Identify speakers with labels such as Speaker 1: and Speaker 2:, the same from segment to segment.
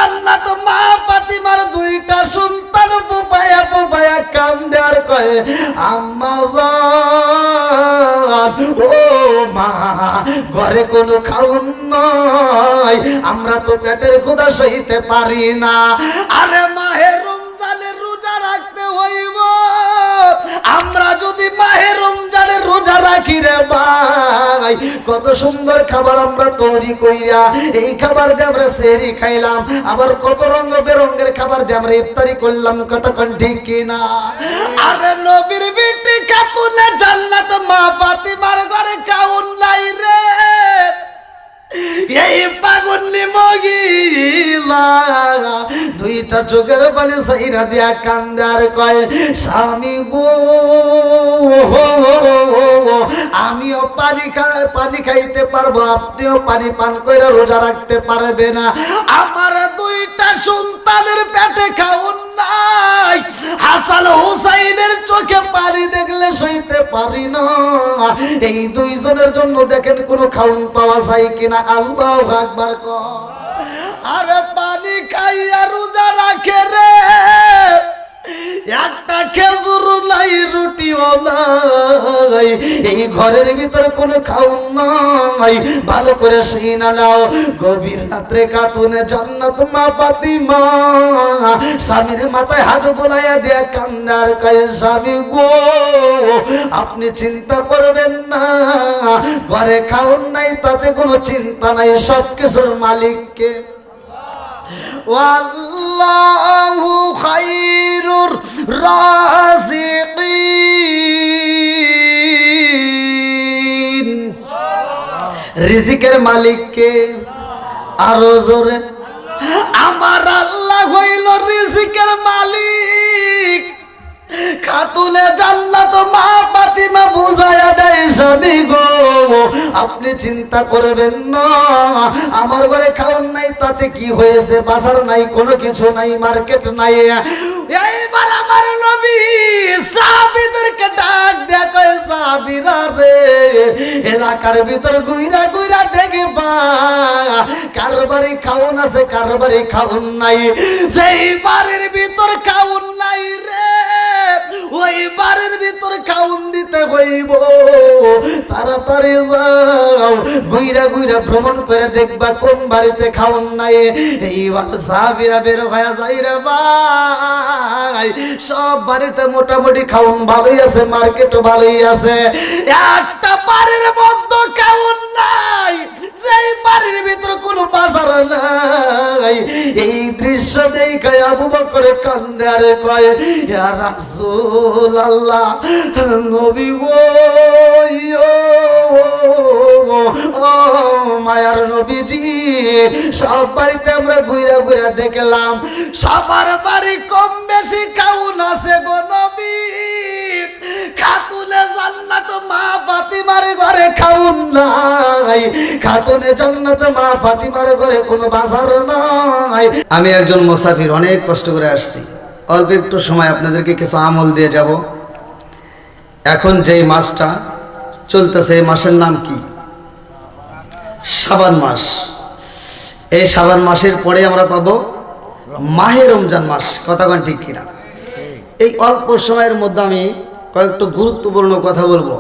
Speaker 1: জান্নাত মা ফাতিমার দুইটা সন্তান পোপায়া পোপায়া কান্দে আর কয় আম্মা জান ও মা ঘরে কোনো খাওন নাই, আমরা তো পেটের ক্ষুধা সইতে পারি না। আরে মাহে রমজানের রোজা রাখতে হইব, আমরা যদি মাহে রমজানের রোজা রাখি রে ভাই, কত সুন্দর খাবার আমরা তৈরি কইরা এই খাবার দিয়ে আমরা সেহরি খাইলাম, আবার কত রঙ বেরঙের খাবার দিয়ে আমরা ইফতারি করলাম, কতক্ষণ ঠিক কিনা? আরে নবীর বিটি খাতুনে জান্নাত মা ফাতিমার ঘরে খাউন নাই রে, এই পাগন্নি মহিলা দুইটা চোখের পানি সাইরা দিয়া কান্দে আর কয় স্বামী গো আমিও পানি খাইতে পারবো, আপনিও পানি পান করে রোজা রাখতে পারবে না, আমার দুইটা সন্তানের পেটে খাউন নাই, হাসান হুসাইনের চোখে পানি দেখলে সইতে পারি না, এই দুইজনের জন্য দেখেন কোনো খাউন পাওয়া যায় কিনা? আল্লাহু আকবার কর। আরে পানি খাইয়া রোজা রাখে রে, একটা খেজুর নাই, রুটিও নাই, এই ঘরের ভিতর কোনো খাওন নাই, ভালো করে সিনা নাও। গভীর রাত্রে খাতুনে জান্নাত মা ফাতিমা স্বামীর মাথায় হাত বোলাইয়া দিয়া কান্দার কয় স্বামী গো আপনি চিন্তা করবেন না, ঘরে খাওন নাই তাতে কোনো চিন্তা নাই, সব কিছুর মালিককে। ওয়াল্লাহু খায়রুর রাযিকিন, রিজিকের মালিককে। আরো জোরে, আমার আল্লাহ হইল রিজিকের মালিক। খাতুনে জান্নাত মা ফাতিমা বুঝায়া দেয় স্বামী গো আপনি চিন্তা করবেন না, আমার ঘরে খাওন নাই তাতে কি হয়েছে, বাজার নাই, কোনো কিছু নাই, মার্কেট নাই। এইবার আমার নবী সাহাবীদেরকে ডাক দেয়া কয় সাহাবীরা রে এলাকার ভিতর গুইরা গুইরা দেখবা কার বাড়ি খাওন আছে কার বাড়ি খাওন নাই, যেই বাড়ির ভিতর খাওন নাই রে ওই বাড়ির ভিতর খাওন দিতে হইব, তাড়াতাড়ি যাও গুইরা গুইরা ভ্রমণ করে দেখবা কোন বাড়িতে খাওন নাই। এইবার সাহাবীরা বের হয়ে যায় রে ভাই, সব বাড়িতে মোটামুটি খাওন ভালোই আছে, মার্কেটও ভালোই আছে, একটা বাড়ির মধ্যে খাওন নাই, যেই বাড়ির ভিতরে কোনো বাজার নাই। এই দৃশ্য দেখে আবু বকর কান্দে আর কয় ইয়া রাসূলুল্লাহ নবী গো ও মায়ার নবীজি, সব বাড়িতে আমরা ঘুরা ঘুরা দেখলাম, সবার বাড়ি কম বেশি খাওন আছে গো নবী, খাতুনে জান্নাত মা ফাতিমার ঘরে খাওন নাই, খাতুনে জান্নাত মা ফাতিমার ঘরে কোনো বাজার নাই। আমি একজন মুসাফির, অনেক কষ্ট করে আসছি, অল্প একটু সময় আপনাদেরকে কিছু আমল দিয়ে যাব। এখন যেই মাসটা চলতেছে এই মাসের নাম কি? শাবান মাস। এই শাবান মাসের পরে আমরা পাবো মাহে রমজান মাস, কথাগণ ঠিক কিনা? এই অল্প সময়ের মধ্যে আমি কয়েকটা গুরুত্বপূর্ণ কথা বলবো।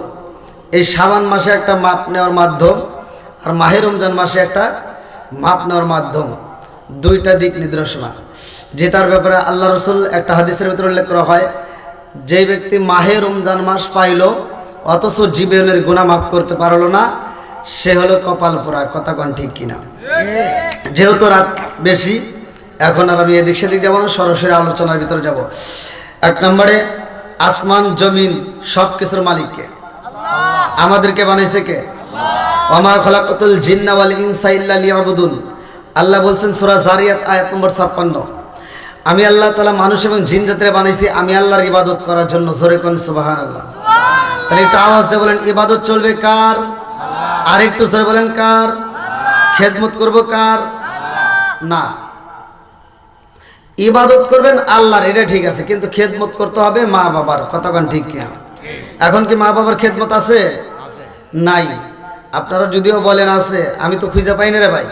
Speaker 1: এই শাবান মাসে একটা মাপ নেওয়ার মাধ্যম আর মাহে রমজান মাসে একটা মাপ নেওয়ার মাধ্যম, দুইটা দিক নির্দেশনা, যেটার ব্যাপারে আল্লাহ রসুল একটা হাদিসের ভিতরে উল্লেখ করা হয়, যে ব্যক্তি মাহে রমজান মাস পাইল অথচ জীবনের গুনাহ মাফ করতে পারলো না, সে হলো কপাল পোড়া, কথাগণ ঠিক কিনা? যেহেতু রাত বেশি, এখন আর আমি এদিক সেদিক যাবো না, সরাসরি আলোচনার ভিতরে যাব। এক নম্বরে আসমান জমিন সব কিছুর মালিককে, আমাদেরকে বানাইছে কে? ওয়া মা খালাকাতুল জিন্না ওয়াল ইনসা ইল্লা লিয়াবুদুন। আল্লাহ বলছেন সূরা জারিয়াত আয়াত নম্বর 56, আমি আল্লাহ তাআলা মানুষ এবং জিন জাতিকে বানাইছি আমি আল্লাহর ইবাদত করার জন্য। জোরে কোন সুবহানাল্লাহ। তাহলে একটু আওয়াজ দিয়ে বলেন ইবাদত চলবে কার? আর একটু জোরে বলেন কার? খেদমত করব কার? না, ইবাদত করবেন আল্লাহর, এটা ঠিক আছে, কিন্তু খেদমত করতে হবে মা বাবার, কথাগণ ঠিক কিনা? এখন কি মা বাবার খেদমত আছে? নাই। আপনারা যদিও বলেন আছে, আমি তো খুঁজে পাই না রে ভাই।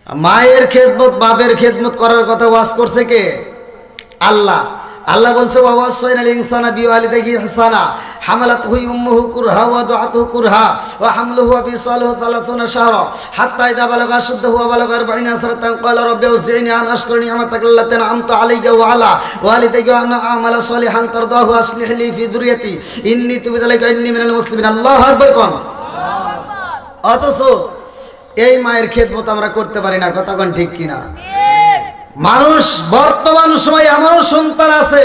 Speaker 1: মায়ের খেদমত বাপের খেদমত করার কথা ওয়াজ করছে কে? আল্লাহ। আল্লাহ বলছে ওয়াসাইনাল ইনসানা বিওয়ালিদাইহি ইহসানা হামালাতহু উম্মুহু কুরহা ওয়া দাআতুহু কুরহা ওয়া হামলুহু ওয়া ফিসালুহু 30 শাহরা হাত্তা ইযা বালাগা আশুদ্দাহু ওয়া বালাগা 40 সানাতান ক্বালা রাব্বি আউজি'নি আন আশকুরা নি'মাতাকা আল্লাতী আন'আমতা আলাইয়া ওয়া আলা ওয়ালিদাইয়া ওয়া আন আ'মালা সালিহান তারদাহু ওয়া আসলিহ লি ফি যুররিয়াতি ইন্নী তুবতু ইলাইকা ইন্নী মিনাল মুসলিমিন। আল্লাহু আকবার কোন। অথচ এই মায়ের খেদমত আমরা করতে পারি না, কথা কোন ঠিক কিনা? মানুষ বর্তমান সময় এমনও সন্তান আছে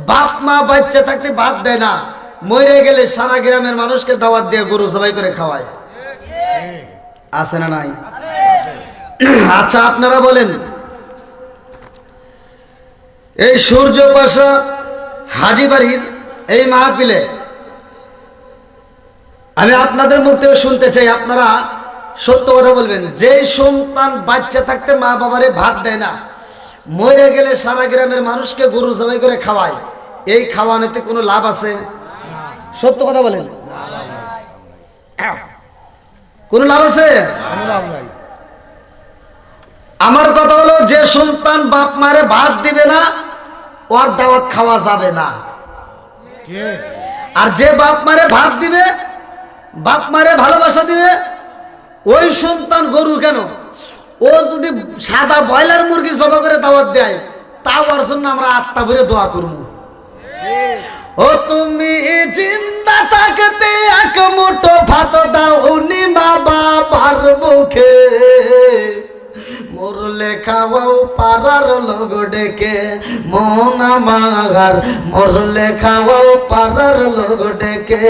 Speaker 1: বাপ মা বাচ্চা থাকতে ভাত দেয় না, মরে গেলে সারা গ্রামের মানুষকে দাওয়াত দিয়ে গরু জবাই করে খাওয়ায়। আছে না নাই? আচ্ছা আপনারা বলেন, এই সূর্যপাশা হাজীবাড়ির এই মাহফিলে আমি আপনাদের মুখ থেকে শুনতে চাই, আপনারা সত্য কথা বলবেন, যে সন্তান বাচ্চা থাকতে মা বাবারে ভাত দেয় না, মরে গেলে সারা গ্রামের মানুষকে গরু জবাই করে খাওয়ায়, এই খাওয়ানোতে কোনো লাভ আছে? সত্য কথা বলেন, কোনো লাভ আছে? আমার কথা হলো, যে সন্তান বাপ মারে ভাত দিবে না ওর দাওয়াত খাওয়া যাবে না। আর যে বাপ মারে ভাত দিবে, বাপ মারে ভালোবাসা দিবে, ওই সন্তান গরু কেন, ও যদি সাদা ব্রয়লার মুরগি জবাই করে দাওয়াত দেয়, তাও ওর জন্য আমরা আত্মা ভরে দোয়া করব। ও তুমি জিন্দা থাকতে এক মুঠো ভাত দাও নি মা বাবার মুখে, মরলে খাওয়াও পাড়ার লোক ডেকে মন আমার, মরলে খাওয়াও পাড়ার লোক ডেকে।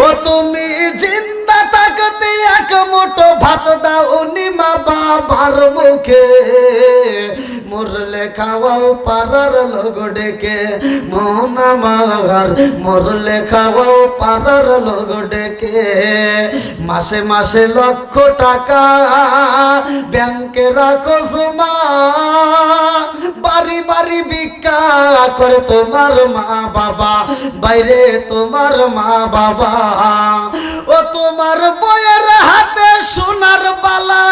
Speaker 1: ও তুমি জিন্দা থাকতে এক মুঠো ভাত দাও নি মা বাবার মুখে, মরলে খাওয়াও পাড়ার লোক ডেকে মন আমার, মরলে খাওয়াও পাড়ার লোক ডেকে। মাসে মাসে লক্ষ টাকা ব্যাংকে রাখো জমা, বাড়ি বাড়ি ভিক্ষা করে তোমার মা বাবা, বাইরে তোমার মা বাবা। ও তোমার বইয়ের হাতে সোনার বালা,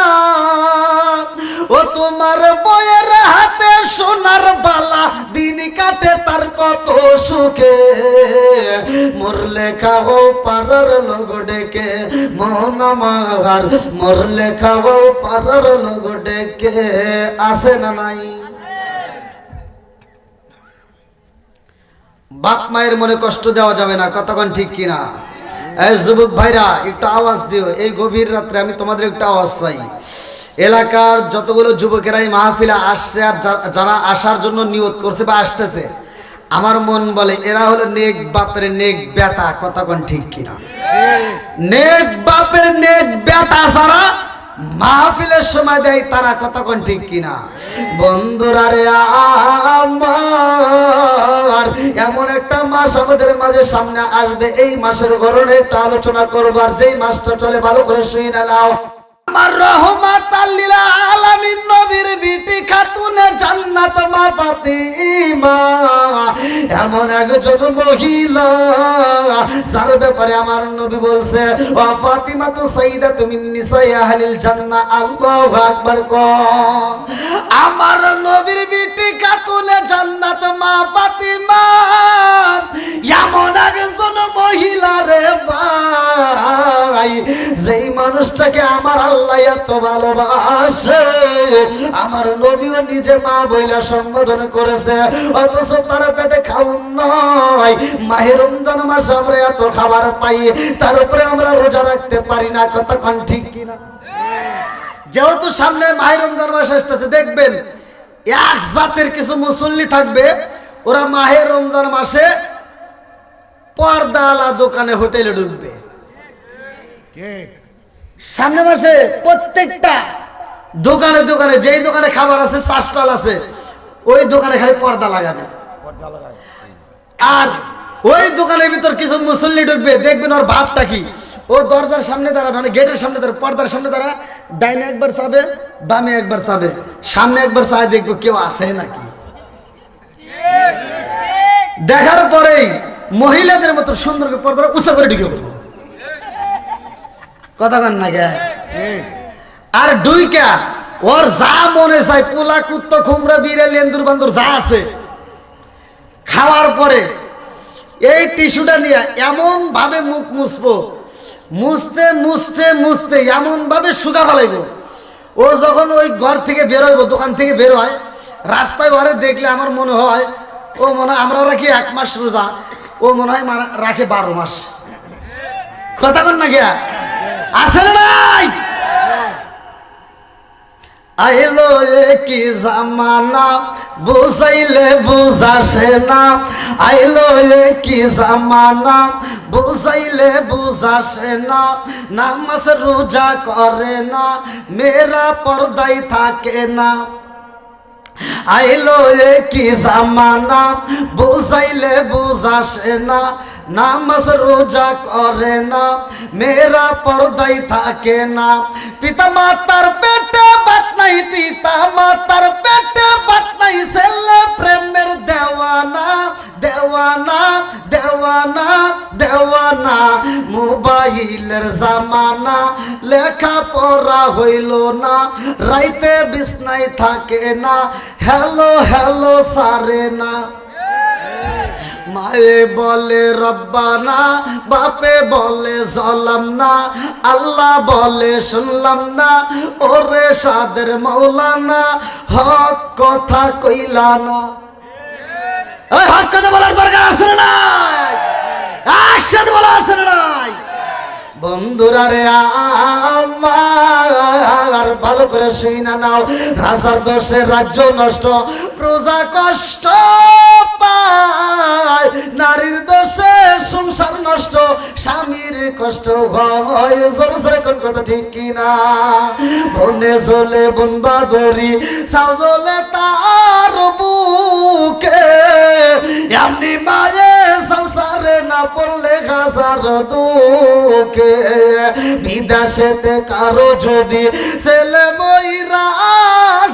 Speaker 1: ও তোমার বইয়ের হাতে সোনার বালা, দিন কাটে তার কত সুখে, মরলে খাও পাড়ার লোক ডেকে মন আমার, মরলে খাও পাড়ার লোক ডেকে। আছে না নাই? বাপ মায়ের মনে কষ্ট দেওয়া যাবে না, কতক্ষণ ঠিক কিনা? এই যুবক ভাইরা একটু আওয়াজ দিও, এই গভীর রাত্রে আমি তোমাদের একটু আওয়াজ চাই। এলাকার যতগুলো যুবকেরাই মাহফিলে আসছে আর যারা আসার জন্য নিয়ত করছে বা আসতেছে, আমার মন বলে এরা হলো নেক বাপের নেক বেটা, কতক্ষণ ঠিক কিনা? নেক বাপের নেক বেটা যারা মাহফিলের সময় দেয় তারা, কতক্ষণ ঠিক কিনা? বন্ধুরা রে আমার, এমন একটা মাস আমাদের মাঝে সামনে আসবে, এই মাসের গরণে একটা আলোচনা করবার, যেই মাসটা চলে ভালো করে শুই না নাও। আমার রহমাতাল লিল আলামিন নবীর বিটি খাতুনে জান্নাত মা ফাতিমা, এমন একজন মহিলা যার ব্যাপারে আমার নবী বলছে ওয়া ফাতিমা তু সাইয়্যিদাতু মিন নিসাই আহলিল জান্নাহ। আল্লাহু আকবার কোন। আমার নবীর বিটি খাতুনে জান্নাত মা ফাতিমা এমন একজন মহিলা রে ভাই, যেই মানুষটাকে আমার আল্লাহ এত ভালোবাসে, আমার নবীও নিজে মা বইলা সম্বোধন করেছে, অথচ তার পেটে খাওন নয়। মাহে রমজান মাসে আমরা এত খাবার পাই, তার উপরে আমরা রোজা রাখতে পারি না, কতক্ষণ ঠিক কিনা? যেহেতু সামনে মাহে রমজান মাস আসতেছে, দেখবেন এক জাতের কিছু মুসল্লি থাকবে, ওরা মাহে রমজান মাসে পর্দাওয়ালা দোকানে হোটেলে ঢুকবে। সামনে মাসে প্রত্যেকটা দোকানে দোকানে, যেই দোকানে খাবার আছে, চা স্টল আছে, ওই দোকানে খালি পর্দা লাগাবে। আর ওই দোকানের ভিতর কিছু মুসল্লি ঢুকবে, দেখবেন ওর ভাবটা কি, ও দরজার সামনে দাঁড়াবে, মানে গেটের সামনে দাঁড়াবে, পর্দার সামনে দাঁড়া, ডাইনে একবার চাবে, বামে একবার চাবে, সামনে একবার চায় দেখবো কেউ আছে নাকি। দেখার পরেই মহিলাদের মতো সুন্দর করে পর্দা উঁচা করে ঢুকে পড়বো, কথা কান না গে। আর ডুইকা ওর যা মনে চায় পোলা কুত্তো খুমরা বিড়াল এন্দুর বান্দুর যা আছে খাওয়ার পরে এই টিস্যুটা নিয়ে এমন ভাবে মুখ মুছবো, মুছতে মুছতে মুছতে এমন ভাবে শুকা ফেলাইব। ও যখন ওই ঘর থেকে বেরোইব, দোকান থেকে বের হয়, রাস্তায় ঘরে দেখলে আমার মনে হয় ও মনে হয় আমরা রাখি 1 মাস রোজা, ও মনে হয় রাখে 12 মাস। কথা কন না গিয়া আসলে নাই। আইলো কি জামানা বুঝাইলে বুঝাসে না, আইলো কি জামানা বুঝাইলে বুঝাসে না, নামাজ রোজা করে না, মেয়েরা পর্দায় থাকে না। আইলো কি জামানা বুঝাইলে বুঝাসে না, নামাজ রোজা করে না, মেয়েরা পর্দায় থাকে না। পিতা মাতার পেটে বাত নাই, পিতা মাতার পেটে বাত নাই, ছেলে প্রেমের দেওয়ানা দেওয়ানা দেওয়ানা দেওয়ানা। মোবাইলের জামানা, লেখা পড়া হইল না, রাইতে বিছনায় থাকে না, হ্যালো হ্যালো সারে না। মায়ে বলে রব্বানা, বাপে বলে জলাম না, আল্লাহ বলে শুনলাম না, ওরে সাদের মৌলানা হক কথা কইলা না। ওই হক কথা বলার দরকার আছে না নাই? একসাথে বলা আছে না নাই? বন্ধুরা রে আমার ভালো করে শুইনা নাও, রাজার দোষে রাজ্য নষ্ট, প্রজা কষ্ট পায়, নারীর দোষে সংসার নষ্ট, স্বামীর কষ্ট হয়। জোরে জোরে কোন কথা ঠিক কিনা? বনে চলে বনবা দড়ি, সাউ জ্বলে তার বুকে, এমনি মায়ে সংসারে না পড়লে হাজার দুঃখে। বিদেশেতে কারো যদি ছেলে মইরা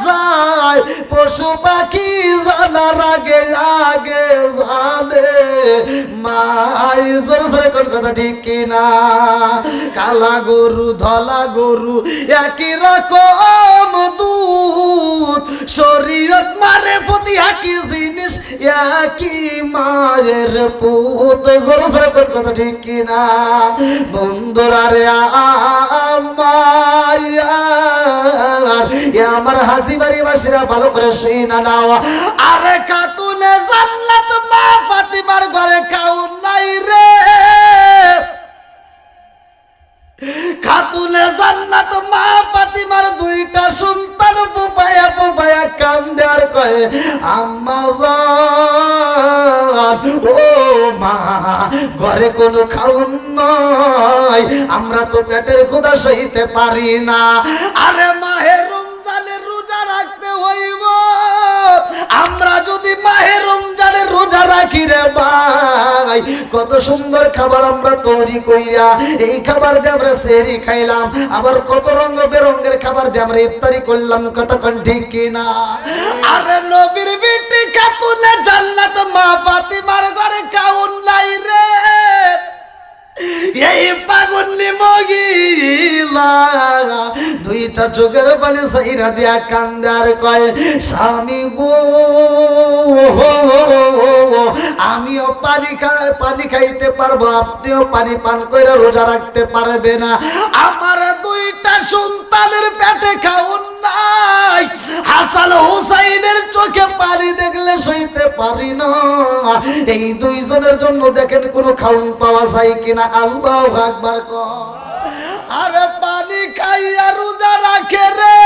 Speaker 1: যায়, পশু পাখি জানার আগে আগে জানে মাই। জোরে জোরে কোন কথা ঠিক কিনা? কালা গরু ধলা গরু একই রকম দুধ, শরীয়ত মারে প্রতি একই জিনিস, একই মায়ের পুত। জোরে জোরে কোন কথা ঠিক কিনা? বন্ধুরা রে আমার হাজি বাড়ি বাসীরা ভালো করে সেই না নাও। আরে খাতুনে জান্নাত মা ফাতিমার ঘরে খাউন নাই রে, খাতুনে জান্নাত মা ফাতিমার 2টা সন্তান পুপায়া পুপায়া কান্দে আর কয়ে আম্মা জান, ও মা ঘরে কোনো খাউন নাই, আমরা তো পেটের ক্ষুধা সইতে পারি না। আরে মাহে রমজানের রোজা রাখতে হইব, আমরা যদি মাহে রমজানের রোজা রাখি রে ভাই, কত সুন্দর খাবার আমরা তৈরি কইরা, এই খাবার দিয়ে আমরা সেহরি খাইলাম, আবার কত রঙ বেরঙের খাবার দিয়ে আমরা ইফতারি করলাম। কতক্ষণ ঠিক কিনা? আরে নবীর বিটি খাতুনে জান্নাত মা ফাতিমার ঘরে খাউন নাই রে, এই পাগন্নি মগিলা 2টা চোখের পানি সাইরা দিয়া কান্দার কয় স্বামী গো, আমিও পানি খাইতে পারবো, আপনিও পানি পান করে রোজা রাখতে পারবে না, আমার 2টা সন্তানের পেটে খাউন নাই, হাসান হুসাইনের চোখে পানি দেখলে সইতে পারি না, এই 2 জনের জন্য দেখেন কোনো খাউন পাওয়া যায় কিনা? আল্লাহু আকবার কর। আরে পানি খাইয়া রোজা রাখে রে,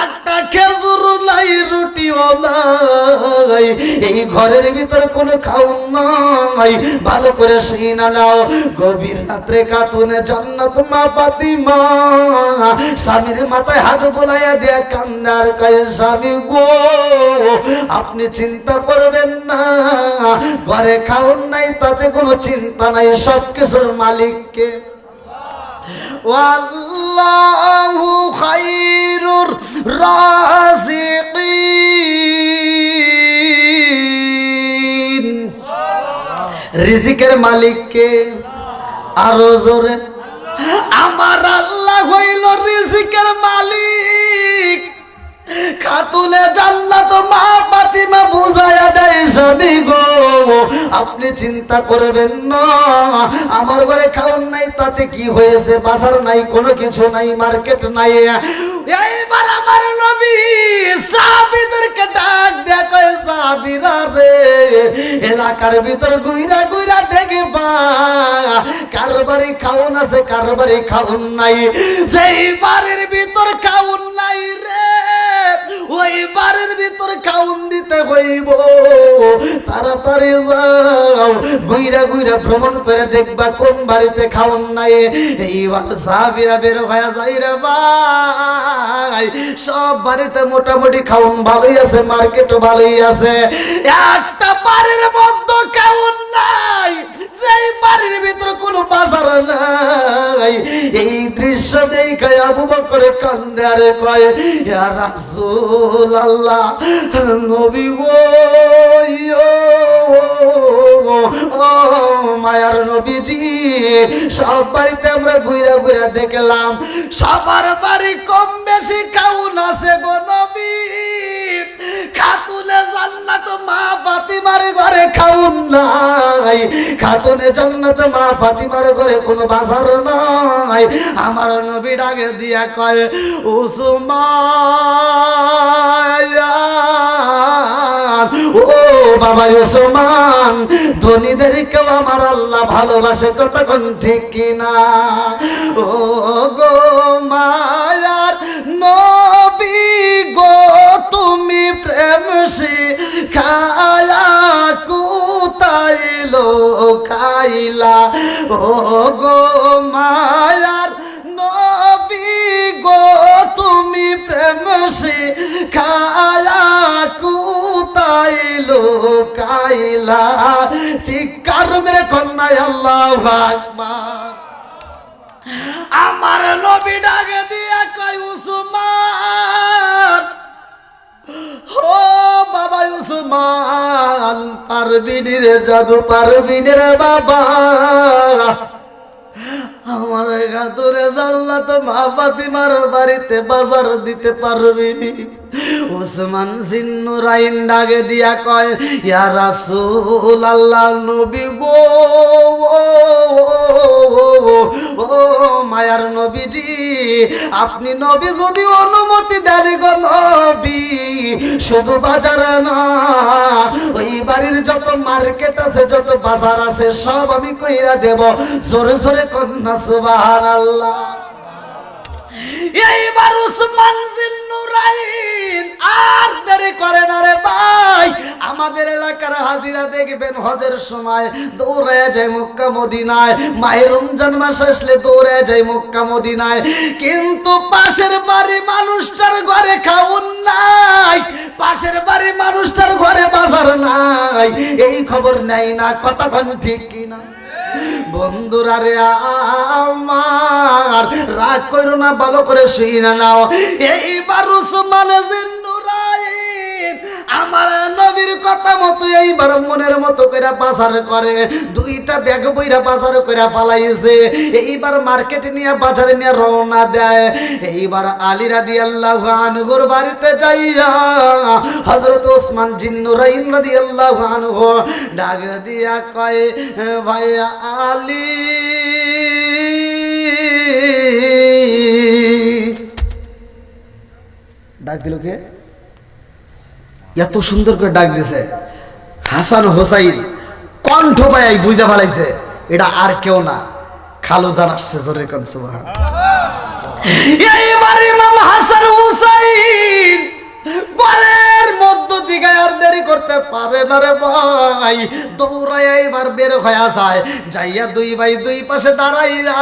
Speaker 1: একটা খেজুর নাই, রুটিও নাই, এই ঘরের ভিতরে কোনো খাউন নাই। ভালো করে শুনা নাও, গভীর রাত্রে খাতুনে জান্নাত মা ফাতিমা স্বামীর মাথায় হাত বোলাইয়া দিয়া কান্দার কয় স্বামী গো, আপনি চিন্তা করবেন না, ঘরে খাউন নাই তাতে কোনো চিন্তা নাই, সবকিছুর মালিককে। ওয়াল্লাহু খায়রুর রাযিকিন, রিজিকের মালিককে। আরো জোরে, আমার আল্লাহ হইল রিজিকের মালিক খাতুনে জান্নাত মা ফাতিমা বুঝায়া দেয় স্বামী গো আপনি চিন্তা করবেন না আমার ঘরে খাওন নাই তাতে কি হয়েছে বাজার নাই কোনো কিছু নাই মার্কেট নাই এইবার আমার নবী সাহাবীদেরকে ডাক দেয়া কয় সাহাবীরা রে এলাকার ভিতর গুইরা গুইরা দেখবা কার বাড়ি খাওন আছে কার বাড়ি খাওন নাই যেই বাড়ির ভিতর খাওন নাই রে ওই বাড়ির ভিতর খাওন দিতে হইব তাড়াতাড়ি যাও গুইরা গুইরা ভ্রমণ করে দেখবা কোন বাড়িতে খাওন নাই এইবার সাহাবীরা বের হয়ে যায় রে ভাই সব বাড়িতে মোটামুটি খাওন ভালোই আছে মার্কেটও ভালোই আছে একটা বাড়ির মধ্যে খাওন নাই যেই বাড়ির ভিতরে কোনো বাজার নাই এই দৃশ্য দেখে আবু বকর কান্দে আর কয় ইয়া রাসূলুল্লাহ নবী গো ও মায়ার নবীজি সব বাড়িতে আমরা ঘুরা ঘুরা দেখলাম সবার বাড়ি কম বেশি খাওন আছে গো নবী খাতুনে জান্নাত মা ফাতিমার ঘরে খাওন নাই খাতুনে জান্নাত মা ফাতিমার ঘরে কোনো বাজার নাই আমার নবী ডাকে দিয়া কয় উসমান ও বাবা উসমান ধনীদেরকেও আমার আল্লাহ ভালোবাসে কতক্ষণ ঠিক কিনা ও গো মায়ার নবী গো তুমি প্রেম শিখায়া কোথায় লোকাইলা ও গো মায়ার নবী গো তুমি প্রেম শিখায়া কোথায় লোকাইলা চিৎকার মেরে কন্যায় আল্লাহু আকবার আমার নবী ডাকে দিয়া কয় উসমান ও বাবা উসমান পারবিনি রে জাদু পারবিনি রে বাবা আমার গাতুরে জান্নাত মা ফাতিমার বাড়িতে বাজার দিতে পারবিনি ওসমান জিন্নুরাইন ডাকে দিয়া কয় ইয়া রাসূলুল্লাহ নবী গো ও মায়ার নবীজি আপনি নবী যদি অনুমতি দেন গো নবী শুধু বাজার না ওই বাড়ির যত মার্কেট আছে যত বাজার আছে সব আমি কইরা দেব জোরে জোরে কন্যা সুবহানাল্লাহ এইবার উসমান জিন্নুরাইন আর দেরি করে না রে ভাই আমাদের এলাকার হাজিরা দেখবেন হজের সময় দৌড়ায় যায় মক্কা মদিনায় মাহে রমজান মাস আসলে দৌড়ায় যায় মক্কা মদিনায় কিন্তু পাশের বাড়ি মানুষটার ঘরে খাওন নাই পাশের বাড়ি মানুষটার ঘরে বাজার নাই এই খবর নাই না কতক্ষণ ঠিক কিনা বন্ধুরা রে আমার রাগ করো না ভালো করে শুইনা নাও এইবার উসমান জিন্নুরাইন আমার নবীর কথা মতো এইবার মনের মতো করে বাজার করে দুইটা ব্যাগ বইরা বাজার করে পালাইছে এইবার মার্কেট নিয়ে বাজারে নিয়ে রওনা দেয় এইবার আলী রাদিয়াল্লাহু আনহুর বাড়িতে যাইয়া হযরত ওসমান জিন্নুরাইন রাদিয়াল্লাহু আনহু ডাক দিয়া কয় ভাইয়া আলী ডাক দিল কে এত সুন্দর করে ডাক দিছে হাসান হোসাইন কণ্ঠ পাই বুঝা ফেলাইছে এটা আর কেউ না খালুজান আসছে জোরে কোন সুবহানাল্লাহ এইবার ইমাম হাসান হোসাইন ঘরের মধ্য দিকে আর দেরি করতে পারে না রে ভাই দৌড়াইয়া এবার বের হয়ে যায় যাইয়া দুই ভাই দুই পাশে দাঁড়াইয়া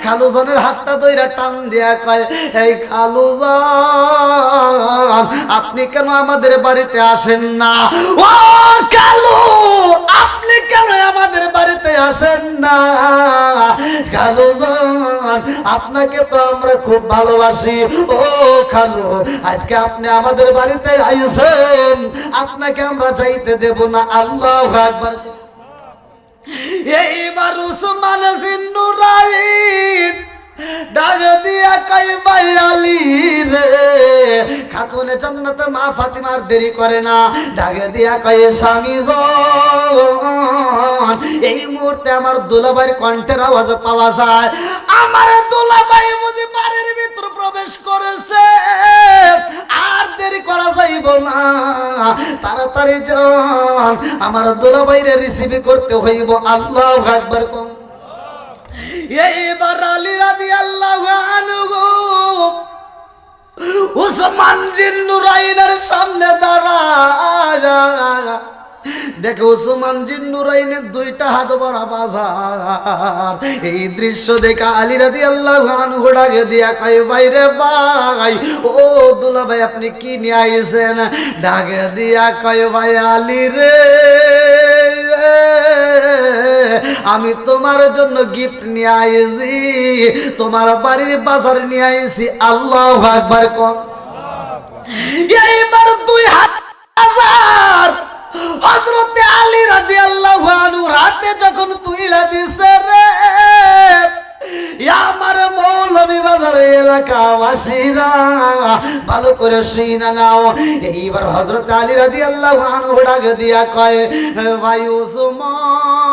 Speaker 1: খালুজানের হাতটা ধইরা টান দিয়া কয় এই খালুজান আপনি কেন আমাদের বাড়িতে আসেন না ও কালু আপনি কেন আমাদের বাড়িতে আসেন না খালুজান আপনাকে তো আমরা খুব ভালোবাসি ও খালু আজকে আপনি আমাদের বাড়িতে আইছেন আপনাকে আমরা যাইতে দেব না আল্লাহু আকবার এইবার উসমান জিন্নুরাইন ডাক দিয়া কই ভাই আলী রে, খাতুনে জান্নাত মা ফাতিমার দেরি করে না, ডাক দিয়া কই স্বামী এই মুহূর্তে আমার দুলাভাইয়ের কণ্ঠের আওয়াজ পাওয়া যায়। আমার দুলাভাই বুঝি বাড়ির ভিতর প্রবেশ করেছে, আর দেরি করা যাইব না, তাড়াতাড়ি যান, আমার দুলাভাইরে রিসিভ করতে হইব। আল্লাহু আকবার কোন। এইবার আলী রাদিয়াল্লাহু আনহু উসমান জিন্নুরাইনের সামনে দাঁড়ায়, দেখো উসমান জিন্নুরাইনের দুইটা হাত ভরা বাজার। এই দৃশ্য দেখে আলী রাদিয়াল্লাহু আনহু ডাকে দিয়া কয় ভাই রে ভাই, ও দুলা ভাই আপনি কি নিয়ে আইছেন? ডাকে দিয়া কয় ভাই আলী রে, আমি তোমার জন্য গিফট নিয়ে আইছি, তোমার বাড়ির বাজার নিয়ে আইছি। আল্লাহু আকবার কোন। এইবার 2000 হযরতে আলী রাদিয়াল্লাহু আনহু রাতে যখন তুইলা দিছে রে, আমার মৌলভী বাজারের এলাকাবাসীরা ভালো করে শুনে নাও। এইবার হযরত আলী রাদিয়াল্লাহু আনহু ডাক দিয়া কয় ভাই উসমান,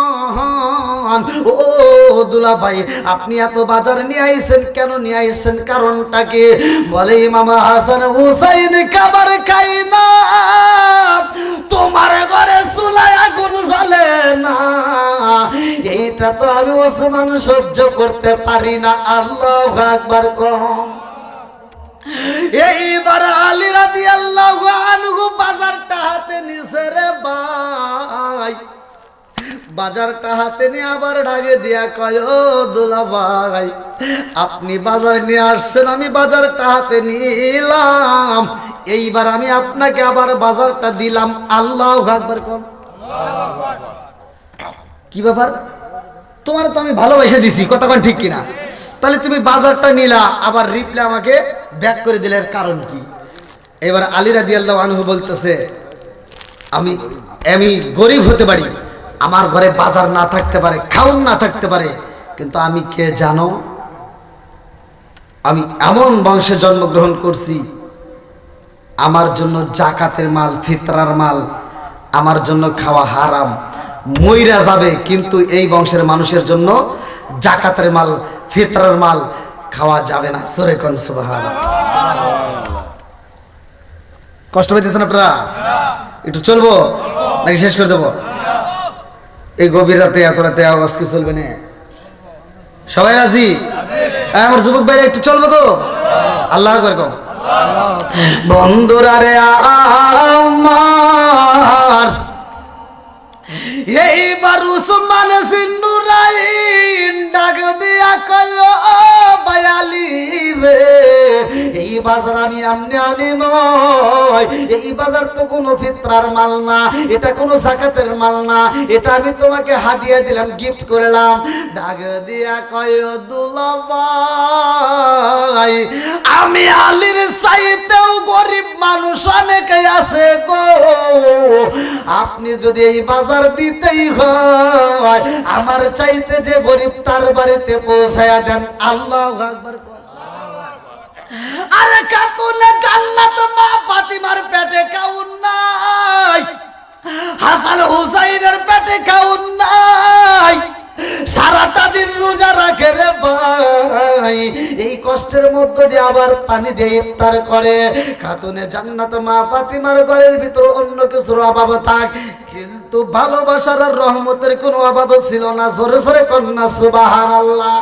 Speaker 1: ও দুলা ভাই আপনি এত বাজার নিয়ে আইছেন কেন? নিয়ে আইছেন কারণটা কি? বলে ইমাম হাসান হুসাইন খাবার খাই না, তোমার ঘরে চুলায় আগুন জ্বলে না, এইটা তো আমি ওসমান সহ্য করতে পারি না। আল্লাহু আকবার কম। এইবার আলী রাদিয়াল্লাহু আনহু বাজারটা হাতে নিছে রে ভাই, বাজারটা হাতে নিয়ে আবার ডাকে দিয়া কয় ও দুলা ভাই আপনি বাজার নিয়ে আসছেন, আমি বাজারটা হাতে নিলাম, এইবার আমি আপনাকে আবার বাজারটা দিলাম। আল্লাহু আকবার কোন। কি ব্যাপার? তোমার তো আমি ভালোবেসে দিছি, কথা কোন ঠিক কিনা? তাহলে তুমি বাজারটা নিলা আবার রিপ্লে আমাকে ব্যাক করে দিলে, কারণ কি? এবার আলী রাদিয়াল্লাহু আনহু বলতেছে আমি গরিব হতে পারি, আমার ঘরে বাজার না থাকতে পারে, খাউন না থাকতে পারে, কিন্তু আমি কে জানো? আমি এমন বংশে জন্মগ্রহণ করছি, আমার জন্য জাকাতের মাল, ফিতরার মাল আমার জন্য খাওয়া হারাম, মইরা যাবে, কিন্তু এই বংশের মানুষের জন্য জাকাতের মাল, ফিতরার মাল খাওয়া যাবে না। সরে কোন সুবহানাল্লাহ। কষ্ট পাইতেছেন আপনারা? একটু চলবো নাকি শেষ করে দেবো? এই গভীর রাতে এত রাতে আওয়াজ কি চলবে না? সবাই রাজি? আমার যুবক ভাই একটু চলবো তো? আল্লাহু আকবার কও। বন্ধুরা রে আমার, এইবার উসমান জিন্নুরাইন ডাক দিয়া কয় ভাই আলী রে, এই বাজার আমি আমনে আনি নয়, এই বাজার তো কোনো ফিতরার মাল না, এটা কোনো যাকাতের মাল না, এটা আমি তোমাকে হাদিয়া দিলাম, গিফট করলাম। ডাক দিয়া কয় দুলা ভাই আমি আলীর চাইতেও গরিব মানুষ অনেকে আছে গো, আপনি যদি এই বাজার দিতেই হয় আমার চাইতে যে গরিব তার বাড়িতে পৌঁছায়া দেন। আল্লাহু আকবার। আরে খাতুনে জান্নাত মা ফাতিমার পেটে খাউন নাই, হাসান হুসাইনের পেটে খাউন নাই, সারাটা দিন রোজা রাখে রে ভাই, এই কষ্টের মধ্য দিয়ে আবার পানি দিয়ে ইফতার করে। খাতুনে জান্নাত মা ফাতিমার ঘরের ভিতর অন্য কিছুর অভাব থাক, কিন্তু ভালোবাসার আর রহমতের কোনো অভাব ছিল না। জোরে জোরে কন্যা সুবহানাল্লাহ।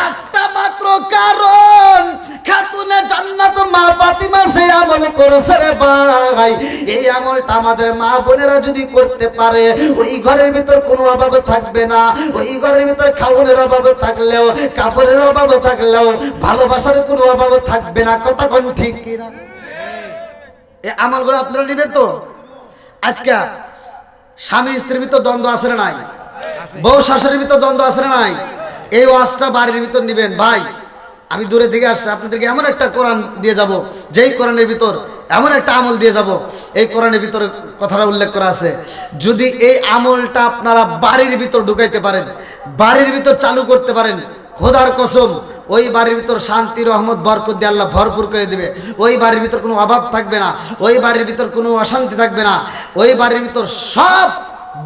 Speaker 1: একটা মাত্র কারণ, খাতুনে জান্নাত মা ফাতিমা সে আমল করেছে রে ভাই, এই আমলটা আমাদের মা বোনেরা যদি করতে পারে, ওই ঘরের ভিতর কোনো অভাব থাকবে না, ওই ঘরের ভিতর খাওয়ানোর অভাব থাকলেও, কাপড়ের অভাব থাকলেও, ভালোবাসার কোনো অভাব থাকবে না। কথা কোন ঠিক কিনা? এই আমলগুলো আপনারা নেবেন তো? আজকে স্বামী স্ত্রীর ভিতর দ্বন্দ্ব আছে না নাই? বউ শাশুড়ির ভিতর দ্বন্দ্ব আছে না নাই? এই ওয়াজটা বাড়ির ভিতর নিবেন ভাই। আমি দূরে থেকে আসছি, আপনাদেরকে এমন একটা কোরআন দিয়ে যাব, যেই কোরআনের ভিতর এমন একটা আমল দিয়ে যাব, এই কোরআনের ভিতরে কথাটা উল্লেখ করা আছে, যদি এই আমলটা আপনারা বাড়ির ভিতর ঢুকাইতে পারেন, বাড়ির ভিতর চালু করতে পারেন, খোদার কসম ওই বাড়ির ভিতর শান্তি রহমত বরকত দিয়ে আল্লাহ ভরপুর করে দিবে। ওই বাড়ির ভিতর কোনো অভাব থাকবে না, ওই বাড়ির ভিতর কোনো অশান্তি থাকবে না, ওই বাড়ির ভিতর সব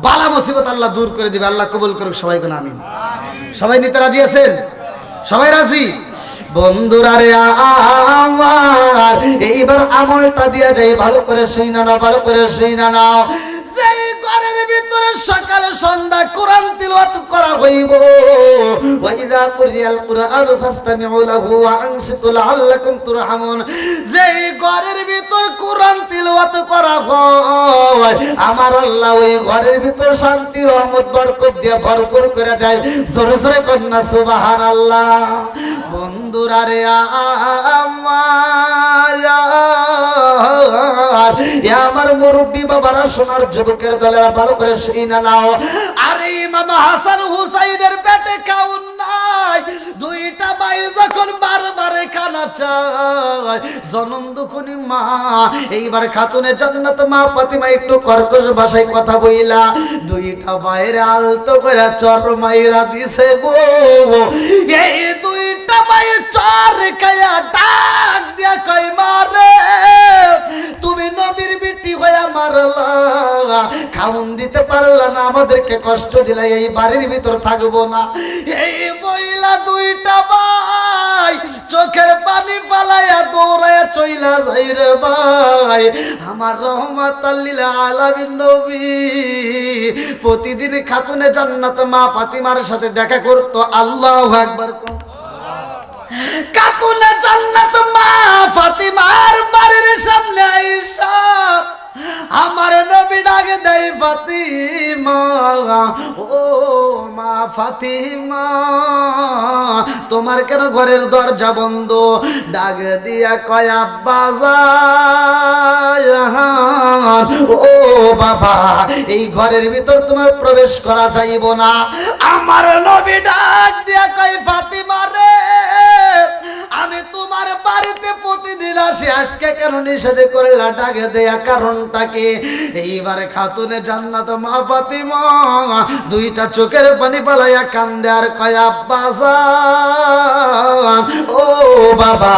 Speaker 1: বালা মুসিবত আল্লাহ দূর করে দিবে। আল্লাহ কবুল করুক সবাই কোন আমিন। সবাই নিতে রাজি আছেন? সবাই রাজি? বন্ধুরা রে আমার এইবার আমলটা দিয়া যাই, ভালো করে শুইনা নাও, ভালো করে শুইনা নাও। যেই ঘরের ভিতরে সকালে সন্ধ্যা কোরআন তিলাওয়াত করা হইব, ওয়াইদা কুরিয়াল কুরআন ফাসতামিউ লাহু ওয়া আনসিতু লাআল্লাকুম তুরহামুন। যেই ঘরের ভিতর কোরআন তিলাওয়াত করা হয়, আমার আল্লাহ ওই ঘরের ভিতর শান্তি রহমত বরকত দিয়ে ভরপুর করে দেয়। জোরে জোরে কন্যা সুবহানাল্লাহ। বন্ধুরা রে আমার মুরব্বী বাবারা, সোনার যুবকের দলেরা, ভালো করে শুনে নাও। আরে ইমাম হাসান হুসাইনের পেটে খাউন নাই, দুইটা ভাই যখন বারবারে খানা চায়, জনম দুখনি মা এইবার খাতুনে জান্নাত মা ফাতিমা একটু কর্কশ ভাষায় কথা বইলা দুইটা ভাইয়ের আলতো করে চর মাইরা দিছে গো। এই দুইটা ভাই চর খায়া ডাক দিয়া কই মারে, তুমি নবীর বিটি হইয়া মারলা, খাউন দিতে পারলা না, আমাদেরকে কষ্ট দিলা, এই বাড়ির ভিতর থাকবো না। এই বইলা দুইটা ভাই চোখের পানি পালাইয়া দৌড়াইয়া চইলা যাই রে ভাই। আমার রহমাতাল লিল আলামিন নবী প্রতিদিন খাতুনে জান্নাত মা ফাতিমার সাথে দেখা করতো। আল্লাহু আকবার। খাতুনে জান্নাত মা ফাতিমার বাড়ির সামনে আইসা আমার নবী ডাকে দেয়, ফাতিমা, ও মা ফাতিমা, তোমার কেন ঘরের দরজা বন্ধ? ডাক দিয়া কয় আব্বা জান, ও বাবা, এই ঘরের ভিতর তোমার প্রবেশ করা যাইব না। আমার নবী ডাক দিয়া কয়, ফাতিমা রে, আমি তোমার বাড়িতে প্রতিদিন আসি, আজকে কেন নিষেধ করলা? ডাকে দেয়া কারণটাকে। এইবার খাতুনে জান্নাত মা ফাতিমা দুইটা চোখের পানি পালাইয়া কান্দে আর কয় আব্বা জান, ও বাবা,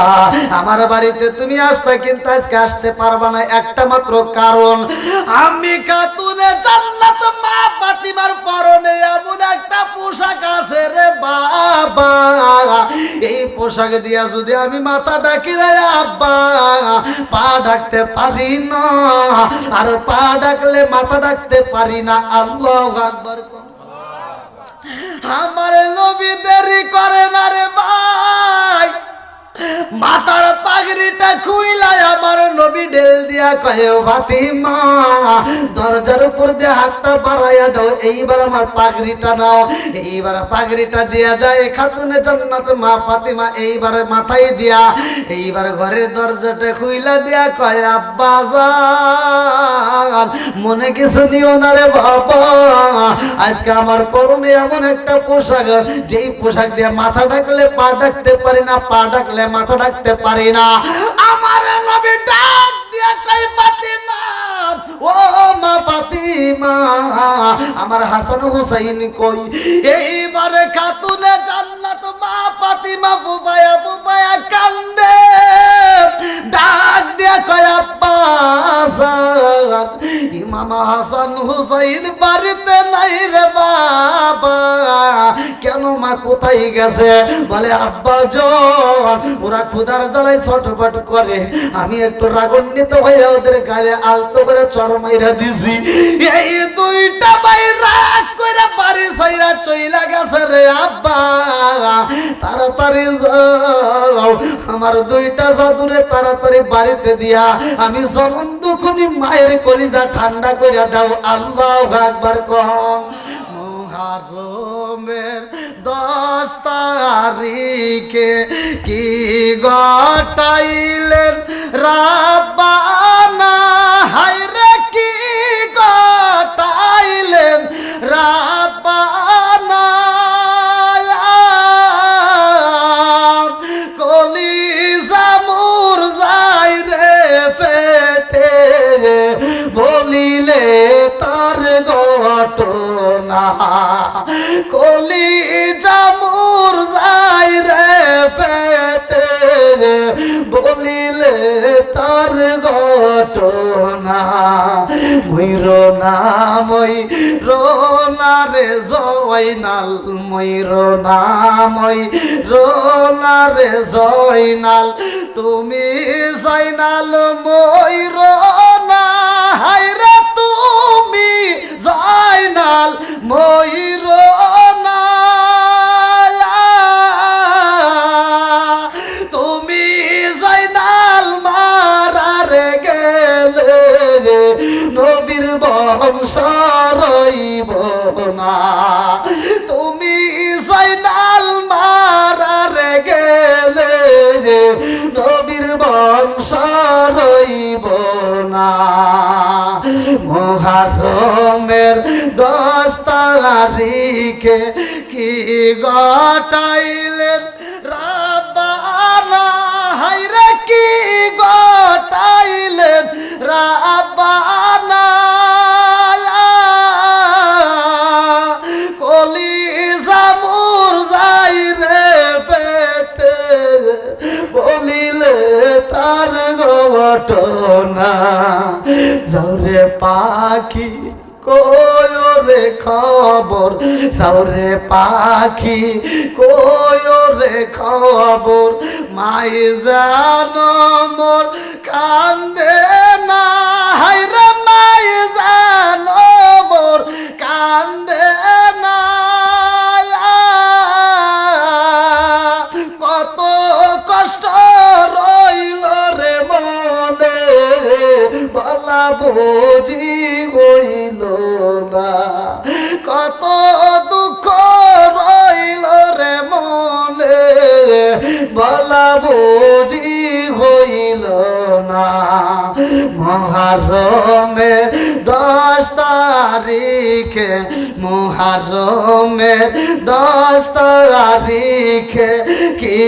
Speaker 1: আমার বাড়িতে তুমি আসতে কিন্তু আজকে আসতে পারবা না, একটা মাত্র কারণ, আমি খাতুনে জান্নাত মা ফাতিমার পরনে এমন একটা পোশাক আছে রে বাবা, এই পোশাক দিয়া যদি আমি মাথা ডাকি রে আব্বা, পা ডাকতে পারি না, আর পা ডাকলে মাথা ডাকতে পারি না। আল্লাহু আকবার। আমার নবী দেরি করে না রে ভাই, মাথার পাগড়িটা খুইলাই আমার নবী ঢেল দিয়া কয়, ফাতিমা, দরজার উপর দিয়ে হাতটা বাড়াইয়া দাও, এইবার আমার পাগড়িটা নাও। এইবার পাগড়িটা দিয়া যায় খাতুনে জান্নাত মা ফাতিমা, এইবার মাথায় দিয়া এইবার ঘরের দরজাটা খুইলা দিয়া কয়, আব্বা জান, মনে কিছু নিও না রে বাবা, আজকে আমার পরনে এমন একটা পোশাক, যেই পোশাক দিয়ে মাথা ডাকলে পা ডাকতে পারি না, পা ডাকলে মাথা ডাকতে পারি না। আমার নবী ডাক দিয়া কই, ফাতিমা, ও মা ফাতিমা, আমার হাসান হুসাইন কই? এইবারে খাতুনে জান্নাত মা ফাতিমা বুবায়া বুবায়া কান্দে, ডাক দিয়া কয়, আব্বা জান, ইমাম হাসান হুসাইন বাড়িতে নাই রে বাবা। কেন মা, কোথায় গেছে? বলে আব্বা জান, ওরা ক্ষুধার জ্বালায় ছটফট করে, আমি একটু রাগান্বিত হয়ে ওদের গায়ে আলতো করে চর মাইরা দিছি। এই দুইটা ভাই রাগ করে বাড়ি ছাইরা চইলা গেছে রে আব্বা, তাড়াতাড়ি যাও, আমার দুইটা জাদুরে তাড়াতাড়ি বাড়িতে দিয়া আমি জনম দুখনি মায়ের কলিজা ঠান্ডা করে দাও। আল্লাহু আকবার। কম মুহররমের 10 তারিখে কি গটাইলেন রাব্বানা, হায়রে কি গটাইলেন রাব্বানা, কলিজা মোর যাই রে পেটে, বলিলে তার গো ঘটনা কলি জামুর যাই রে পেটে বলিলে তার ঘটনা ময়ূর নামই রোনারে জয়নাল ময়ূর নামই রোনারে জয়নাল তুমি জয়নাল ময়ূর না হায়রে তুমি জয়নাল ময়ূর না তুমি জয়নাল মারারে গেলে নবীর বংশ রইব না তুমি জয়নাল মারারে গেলে নবীর বংশ রইব না মুহররমের 10 তারিখে কি ঘটাইলেন রাব্বানা হায়রে কি ঘটাইলেন রাব্বানা কলিজা মোর যাই রে পেটে বলিলে তার ঘটনা যাওরে পাখি কোয়রে খবর যাওরে পাখি কোয়রে খবর মাই জানো মোর কান্দে না হায়রে মাই জানো মোর কান্দে না কত কষ্ট রইল রে মনে বলা বুঝি হইল না কত দুঃখ রইল রে মনে বলা বুঝি হইল না মুহররমের 10 তারিখে মুহররমের 10 তারিখে কি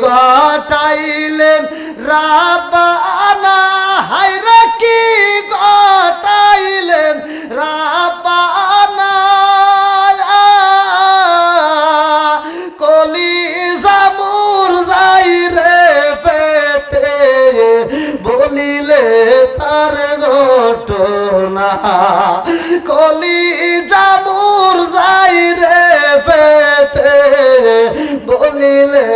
Speaker 1: ঘটাইলেন রাব্বানা হায়রে কি ঘটাইলেন রাব্বানা কলিজা মোর যাই রে পেটে বলিলে তার ঘটনা কলিজা মোর যাই রে পেটে বলিলে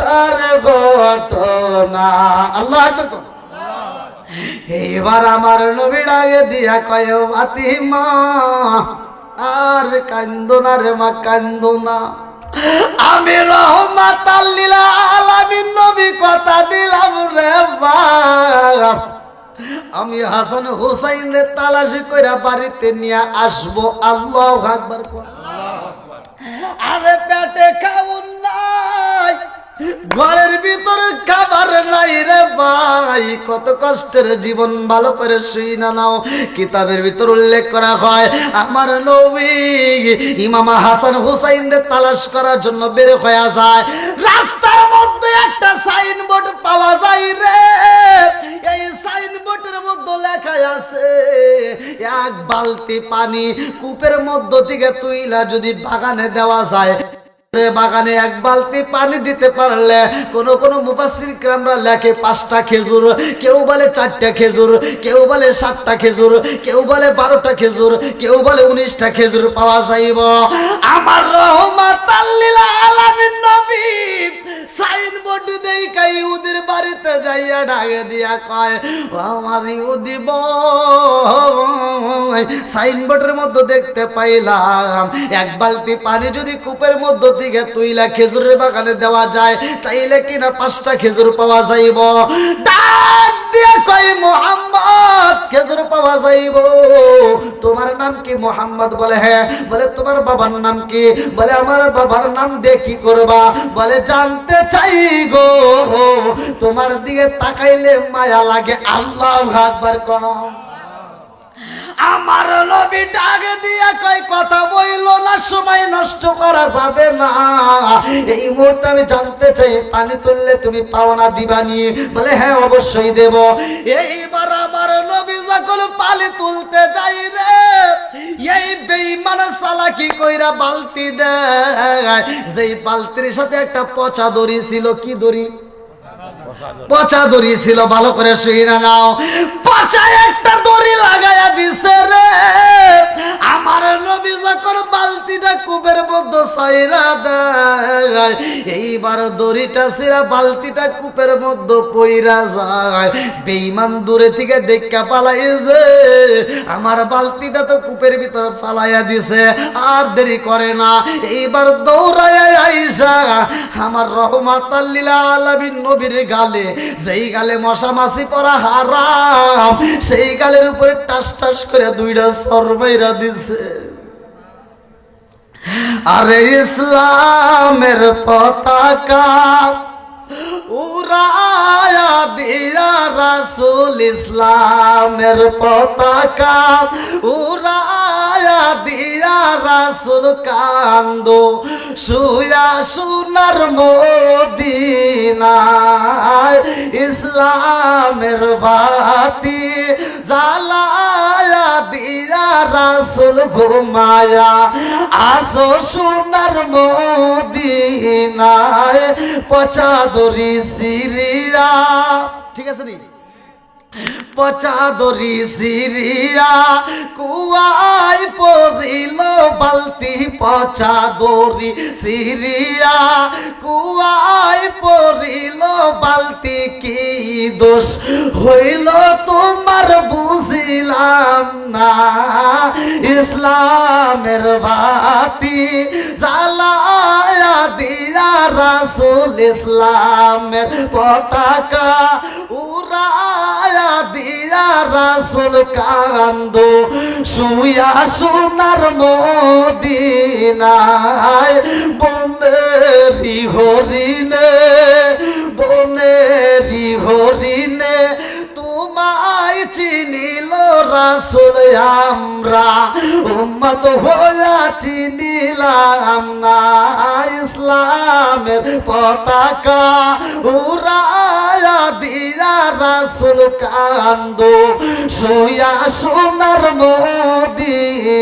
Speaker 1: তার ঘটনা আল্লাহ আকবার এইবার আমার নবী ডাকে দিয়া কয় ফাতিমা আর কান্দো না রে মা কান্দো না আমি রহমাতাল লিল আলামিন নবী কথা দিলাম রে বাপ আমি হাসান হুসাইন রে তালাশি কইরা বাড়িতে নিয়ে আসবো আল্লাহু আকবার আরে পেটে খাউন নাই ঘরের ভিতরে খাবার নাই রে ভাই কত কষ্টের জীবন ভালো করে শুই না নাও কিতাবের ভিতর উল্লেখ করা হয় আমার নবী ইমাম হাসান হুসাইন রে তালাশ করার জন্য বের হয়ে যায় রাস্তার মধ্যে একটা সাইনবোর্ড পাওয়া যায় রে এই সাইনবোর্ডের মধ্যে লেখা আছে এক বালতি পানি কূপের মধ্য থেকে তুইলা যদি বাগানে দেওয়া যায় বাগানে এক বালতি পানি দিতে পারলে কোন কোন মুফাসসির কিরামরা লেখে 5টা খেজুর কেউ বলে 4টা খেজুর কেউ বলে 7টা খেজুর কেউ বলে 12টা খেজুর কেউ বলে 19টা খেজুর পাওয়া যাইব আমার রহমাতাল লিল আলামিন নবী সাইনবোর্ড দেইখা ইহুদির বাড়িতে যাইয়া ডাকে দিয়া কয় আমার ইহুদি বই সাইনবোর্ডের মধ্যে দেখতে পাইলাম এক বালতি পানি যদি কূপের মধ্যে থেকে তুইলা খেজুরের বাগানে দেওয়া যায় তাইলে কিনা 5টা খেজুর পাওয়া যাইব ডাক দিয়ে কয় মুহাম্মদ খেজুর পাওয়া যাইব তোমার নাম কি মুহাম্মদ বলে হ্যাঁ বলে তোমার বাবার নাম কি বলে আমার বাবার নাম দিয়ে কি করবা বলে জানতে চাই গো তোমার দিকে তাকাইলে মায়া লাগে আল্লাহু আকবার কম আমার নবী ডাক দিয়া কয় কথা বইলো না সময় নষ্ট করা যাবে না এই মুহূর্তে আমি জানতে চাই পানি তুললে তুমি পাওনা দিবা নি বলে হ্যাঁ অবশ্যই দেব এইবার আমার নবী যখন পানি তুলতে যাই রে, এই বেঈমান চালাকি কইরা বালতি দেয়, যেই বালতির সাথে একটা পচা দড়ি ছিল। কি দড়ি? পচা দড়ি ছিল। ভালো করে শুইনা নাও। পচা একটা দড়ি লাগাইয়া দিছে রে। আমার নবী যখন বালতিটা কূপের মধ্যে ছাইরা দেয়, এইবার দড়িটা ছিঁড়া বালতিটা কূপের মধ্যে পইরা যায়। বেঈমান দূরে থেকে দেখা পালাইছে, আমার বালতিটা তো কূপের ভিতর ফালাইয়া দিছে। আর দেরি করে না, এইবার দৌড়াইয়া আইসা আমার রহমাতাল লিল আলামিন নবীর গালে, যেই গালে মশা মাছি পড়া হারাম, সেই গালের উপরে টাস টাস করে দুইটা সর মাইরা দিছে। আরে ইসলামের পতাকা উড়ায়া দিয়া রাসূল, ইসলামের পতাকা উড়ায়া দিয়া রাসূল কান্দো শুয়া সোনার মদিনায়। ইসলামের বাতি জ্বালায়া দিয়া রাসূল ঘুমায়া আসো সোনার মদিনায়। পচা দড়ি সিরিয়া, ঠিক আছে নি? পচা দড়ি সিরিয়া কুয়ায় পড়িল বালতি, পচা দড়ি সিরিয়া কুয়ায় পড়িল বালতি। কি দোষ হইল তোমার বুঝিলাম না, ইসলামের বাতি জ্বালায়া দিয়া রাসূল, ইসলামের পতাকা উড়ায়া দিয়া রাসূল কান্দো শুয়া সোনার মদিনায়। বনেরি হরিণে বনেরি হরিণে তোমায় চিনিল রাসূল, আমরা উম্মত হইয়া চিনিলাম না। ইসলামের পতাকা উড়ায়া দিয়া রাসূল কান্দো শুয়া সোনার মদিনায়।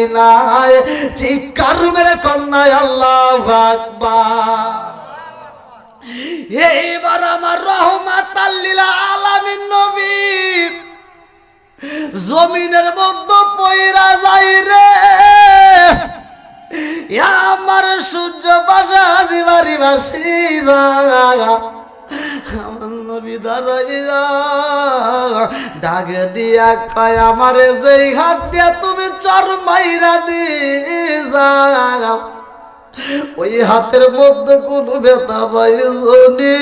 Speaker 1: চিৎকার মেরে কন্যায় আল্লাহু আকবার। এইবার আমার রহমাতাল লিল আলামিন নবী জমিনের মধ্যে পয়রা যাই রে। আমার সূর্য বাসা দিবারি বাসিরা, আমার নবী দাঁড়াইয়া ডাক দিয়া কয়, আমারে যেই হাত দিয়া তুমি চর মাইরা দিছা, ওই হাতের মধ্যে কোন ব্যথা পাইছনি?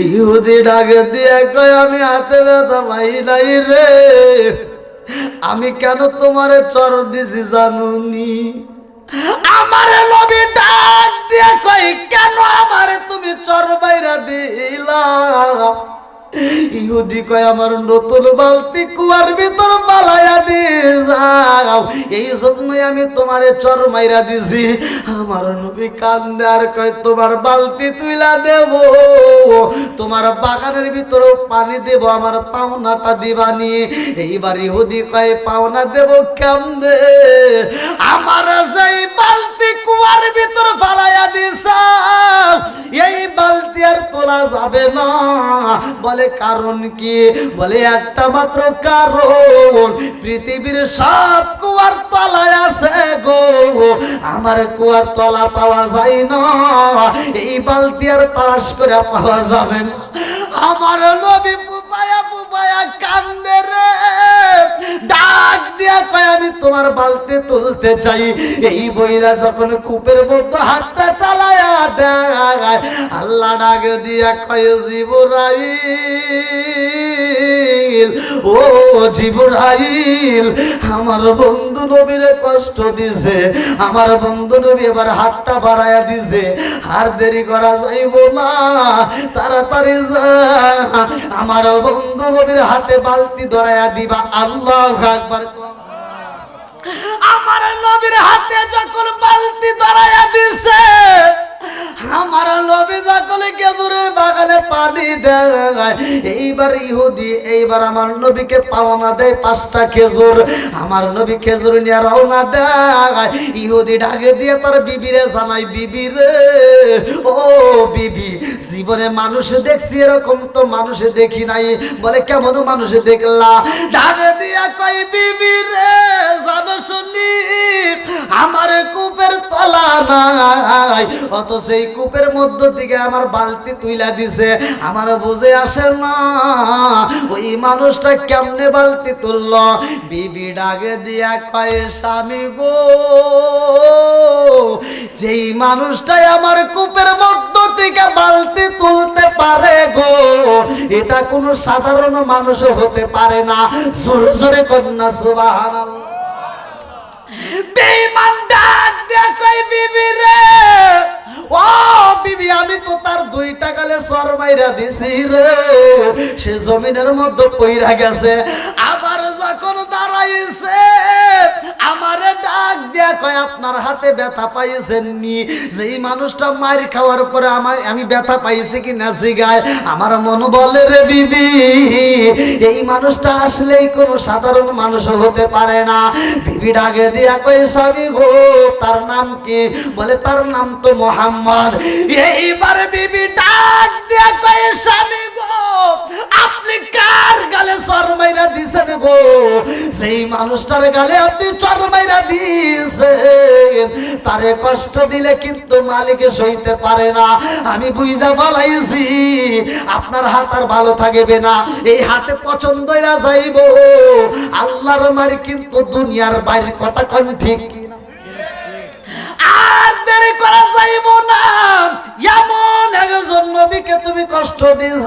Speaker 1: ইহুদি ডাকে দিয়ে কয়, আমি হাতে ব্যথা পাই নাই রে। আমি কেন তোমারে চর দিছি জানুনি? আমার নবী ডাক দিয়ে কয়, কেন আমারে তুমি চর বাইরা দিলা? ইহুদি কয়, আমার নতুন বালতি কুয়ার ভিতর পালাইয়া দিয়ে যাও, এই জন্যই আমি তোমারে চর মাইরা দিছি। আমার নবী কান্দে আর কয়, তোমার বালতি তুইলা দেব, তোমার বাগানের ভিতরে পানি দেব, আমার পাওনাটা দিবানি। এইবার ইহুদি কয়, পাওনা দেব কেমনে? আমার সেই বালতি কুয়ার ভিতর ফালাইয়া দিছা, এই বালতি আর তোলা যাবে না। বলে কারণ কি? বলে একটা মাত্র কারণ, পৃথিবীর সব কুয়ার তলায় আছে গো, আমার কুয়ার তলা পাওয়া যায় না, এই বালতি আর তালাশ করে পাওয়া যাবে না। আমার নবী পুপায়া পুপায়া কান্দে রে, ডাক দিয়া কয়, আমি তোমার বালতি তুলতে চাই। এই বইরা যখন কূপের মধ্যে হাতটা চালায়া দেয়, আল্লাহ ডাক দিয়া কয়, জিবরাইল, ও জিবরাইল, আমার বন্ধু নবীরে কষ্ট দিছে, আমার বন্ধু নবী এবার হাতটা বাড়ায়া দিছে, আর দেরি করা যাইব না, তাড়াতাড়ি যা, আমার বন্ধু নবীর হাতে বালতি ধরাইয়া দিবা। আল্লাহু আকবার। আমার নবীর হাতে যখন বালতি ধরাইয়া দিছে, আমার নবী যখন খেজুরের বাগানে পানি দেয়, এইবার ইহুদি এইবার আমার নবীকে পাওনা দেয় 5টা খেজুর। আমার নবী খেজুর নিয়ে রওনা দেয়। ইহুদি ডাকে দিয়ে তার বিবিরে জানাই, বিবি রে, ও বিবি, জীবনে মানুষ দেখছি এরকম তো মানুষ দেখি নাই। বলে কেমন মানুষ দেখলা? ডাকে দিয়া কই, বিবি রে, জানো শুনি আমার কূপের তলা নাই, অত সেই কূপের মধ্য থেকে আমার বালতি তুইলা দিছে। আমার বুঝে আসে না ওই মানুষটা কেমনে বালতি তুলল। বিবি ডাকে দিয়া কয়, স্বামী গো, যেই মানুষটাই আমার কূপের মধ্য থেকে বালতি তুলতে পারে গো, এটা কোনো সাধারণ মানুষ হতে পারে না। জোরে জোরে কন্যা সুবহানাল্লাহ। বেঈমান ডাক দিয়া কই, বিবি রে, ও বিবি, আমি তো তার 2টা গালে সর মাইরা দিছি রে, সে জমিনের মধ্যে পইরা গেছে। আবার যখন দাঁড়াইছে আমারে ডাক দিয়া কয়, আপনার হাতে ব্যথা পাইছেন নি? যেই মানুষটা মার খাওয়ার পরে আমি ব্যথা পাইছি কি না জিগায়। আমার মন বলে রে বিবি, এই মানুষটা আসলেই কোনো সাধারণ মানুষ হতে পারে না। বিবি ডাকে দিয়া কয়, স্বামী গো, তার নাম কি? বলে তার নাম তো মোহাম্মদ। এইবার বিবি ডাক দিয়া কয়, স্বামী গো, আপনি কার গালে চর মাইরা দিছেন গো? সেই মানুষটার গালে আপনি চর মাইরা দিয়েছেন, তারে কষ্ট দিলে কিন্তু মালিকে সইতে পারে না। আমি বুঝা বলাইছি আপনার হাত আর ভালো থাকবে না, এই হাতে পছন্দ হইরা যাইব। আল্লাহর মারি কিন্তু দুনিয়ার বাইরে, কথা কোন ঠিক কিনা? আর দেরি করা যাইব না। এমন একজন নবীকে তুমি কষ্ট দিছ,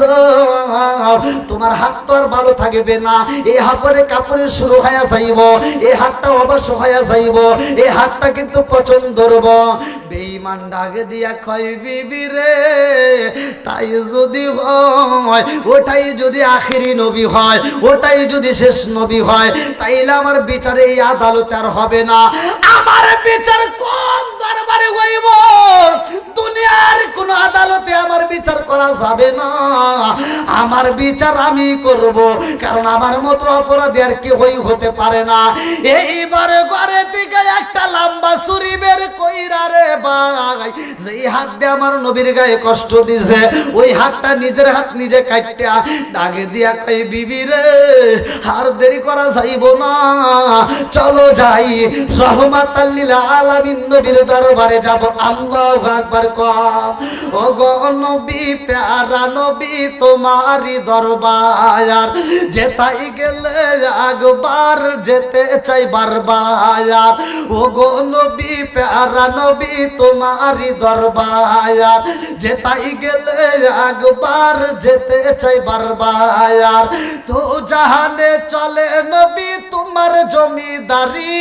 Speaker 1: তোমার হাত তো আর ভালো থাকবে না। এই হাতের কাপড়ে শুরু হয়ে যাইব, এই হাতটা অবশ্য হয়ে যাইব, এই হাতটা কিন্তু পছন্দ করব। বেঈমান ডাকে দিয়া কয়, বিবি রে, তাই যদি হয়, ওটাই যদি আখেরি নবী হয়, ওটাই যদি শেষ নবী হয়, তাইলে আমার বিচার এই আদালতে আর হবে না। আমার বিচার কোন দরবারে হইব? দুনিয়ার কোন আদালতে আমার বিচার করা যাবে না। আমার বিচার আমি করব, কারণ আমার মতো অপরাধী আর কেউই হতে পারে না। এইবার ঘরে থেকে একটা লম্বা ছুরি বের কইরা রে ভাই, যেই হাত দিয়ে আমার নবীর গায়ে কষ্ট দিছে, ওই হাতটা নিজের হাত নিজে কাটটা ডাকে দিয়া কই, বিবি রে, আর দেরি করা যাইব না, চলো যাই, রহমাতাল লিল আলামিন নবীর দরবারে যাব। আল্লাহু আকবার কম। ও গো নবী, প্যারা নবী, তোমারই দরবার যেতাই গেলে একবার যেতে চাই বারবার। ও গো নবী, প্যারা নবী, তোমারই দরবার যেতাই গেলে একবার যেতে চাই বারবার। তো জাহানে চলে নবী তোমার জমিদারি,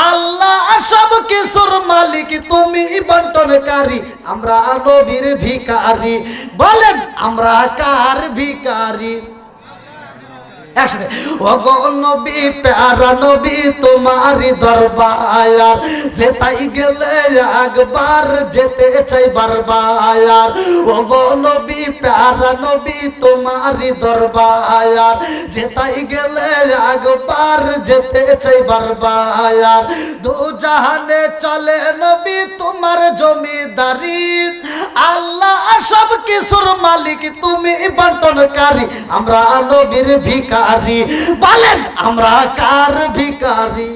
Speaker 1: আল্লাহ সব কিছুর মালিক, তুমি বন্টনকারী, আমরা নবীর ভিখারি। বলেন আমরা কার ভিখারি? একসাথে, ও গো নবী, প্যারা নবী, তোমারই দরবার যেতাই গেলে একবার যেতে চাই বারবার। ও গো নবী, প্যারা নবী, তোমারই দরবার যেতাই গেলে একবার যেতে চাই বারবার। দু জাহানে চলে নবী তোমার জমিদারি, আল্লাহ সব কিছুর মালিক, তুমি বন্টনকারী, আমরা নবীর ভিখারি। বলেন আমরা কার ভিখারি?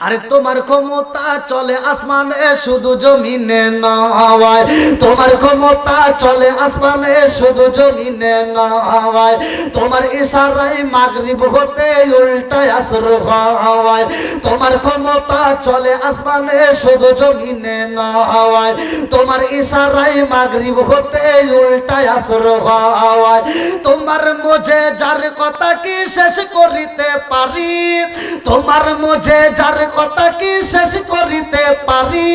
Speaker 1: আরে তোমার ক্ষমতা চলে আসমানে শুধু জমিনে নয়, তোমার ক্ষমতা চলে আসমানে শুধু জমিনে নয়, তোমার ইশারায় মাগরিব হতে উল্টায় আসর হয়, তোমার ক্ষমতা চলে আসমানে শুধু জমিনে নয়, তোমার ইশারায় মাগরিব হতে উল্টায় আসর হয়। তোমার মুঝে যার কথা কি শেষ করিতে পারি, তোমার মুঝে যার কথা কি শেষ করিতে পারি,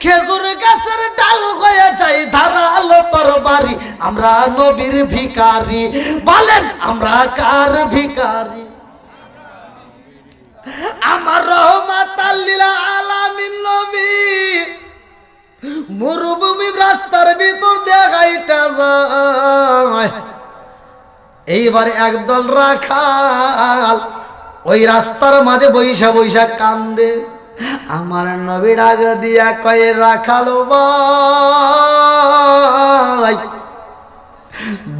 Speaker 1: খেজুর গাছের ডাল হয়ে যাই ধারালো তরবারি, আমরা নবীর ভিখারি। বলেন আমরা কার ভিখারি? আমার রহমাতাল লিল আলামিন নবী মরুভূমি রাস্তার ভিতর দিয়ে গাইটা যায়। এইবার একদল রাখাল ওই রাস্তার মাঝে বৈশা বৈশা কান্দে। আমার নবী ডাক দিয়া কয়ে, রাখাল ভাই,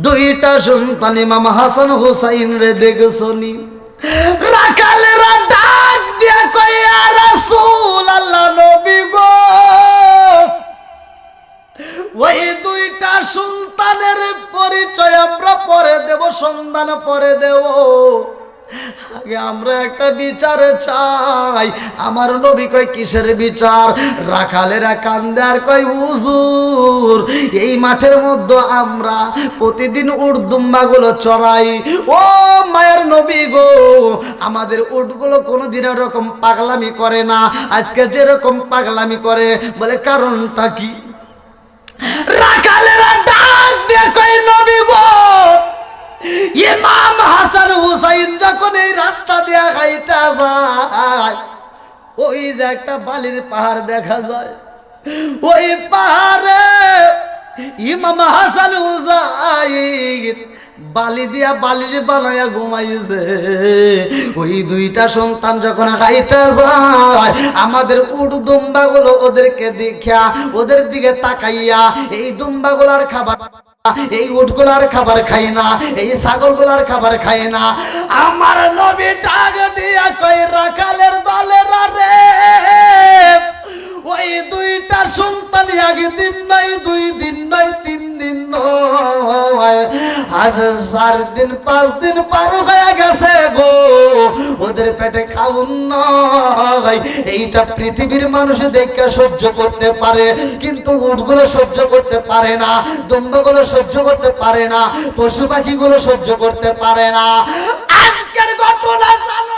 Speaker 1: দুইটা সন্তান ইমাম হাসান হুসাইন রে দেখছনি? রাখালেরা ডাক দিয়া কয়ে, ইয়া রাসূলুল্লাহ, নবী গো, ওই দুইটা সন্তানের পরিচয় আমরা পরে দেব, সন্ধান পরে দেব, আগে আমরা একটা বিচার চাই। আমার নবী কয়, কিসের বিচার? রাখালেরা কান্দে আর কয়, হুজুর, এই মাঠের মধ্যে আমরা প্রতিদিন উট দুম্বাগুলো চড়াই। ও মায়ের নবী গো, আমাদের উটগুলো কোনোদিন এরকম পাগলামি করে না, আজকে যেরকম পাগলামি করে। বলে কারণটা কি? রাখালেরা ডাক দিয়ে কয়, নবী গো, ইমাম হাসান হুসাইন যখন এই রাস্তা দিয়ে হাইটা যায়, ওই যে একটা বালির পাহাড় দেখা যায়, ওই পাহাড়ে ইমাম হাসান হুসাইন বালি দিয়া বালিশ বানায়া ঘুমাইছে। ওই দুইটা সন্তান যখন হাইটা যায়, আমাদের উট দুম্বা গুলো ওদেরকে দেখা, ওদের দিকে তাকাইয়া, এই দুম্বা গুলার খাবার, এই উটগুলার খাবার খাই না, এই ছাগলগুলার খাবার খাই না। আমার নবী ডাক দিয়া কই, রাখালের দলেরা রে, ওই দুইটা সন্তান একদিন নয়, 2 দিন নয়, 3 দিন নয়, আজ 4 দিন 5 দিন পার হয়ে গেছে গো, ওদের পেটে খাউন নয়। এইটা পৃথিবীর মানুষ দেখে সহ্য করতে পারে, কিন্তু উটগুলো সহ্য করতে পারে না, দুম্বাগুলো সহ্য করতে পারে না, পশু পাখিগুলো সহ্য করতে পারে না। আজকের ঘটনা জানেন,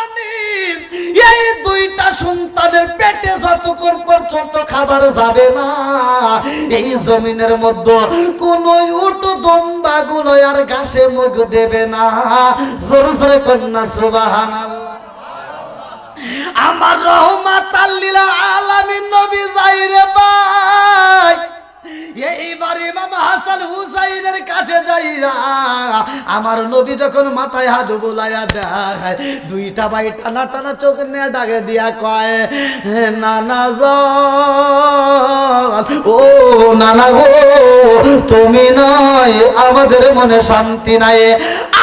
Speaker 1: এই দুইটা সন্তানের পেটে যতক্ষণ পর্যন্ত খাবার যাবে না, এই জমিনের মধ্যে কোন উট দুম্বা গুলো আর ঘাসে মুখ দেবে না। জোরে জোরে কন্যা সুবহানাল্লাহ। আমার রহমাতাল লিল আলামিন নবী যাইরে ভাই, এইবার ইমাম হাসান হুসাইনের কাছে যাইরা আমার নবী যখন মাথায় হাত বুলাইয়া দেয়, দুইটা ভাই টানা টানা চোখ নিয়ে ডাকে দিয়া কয়, নানা জান, ও নানা গো, তুমি নয়, আমাদের মনে শান্তি নাই।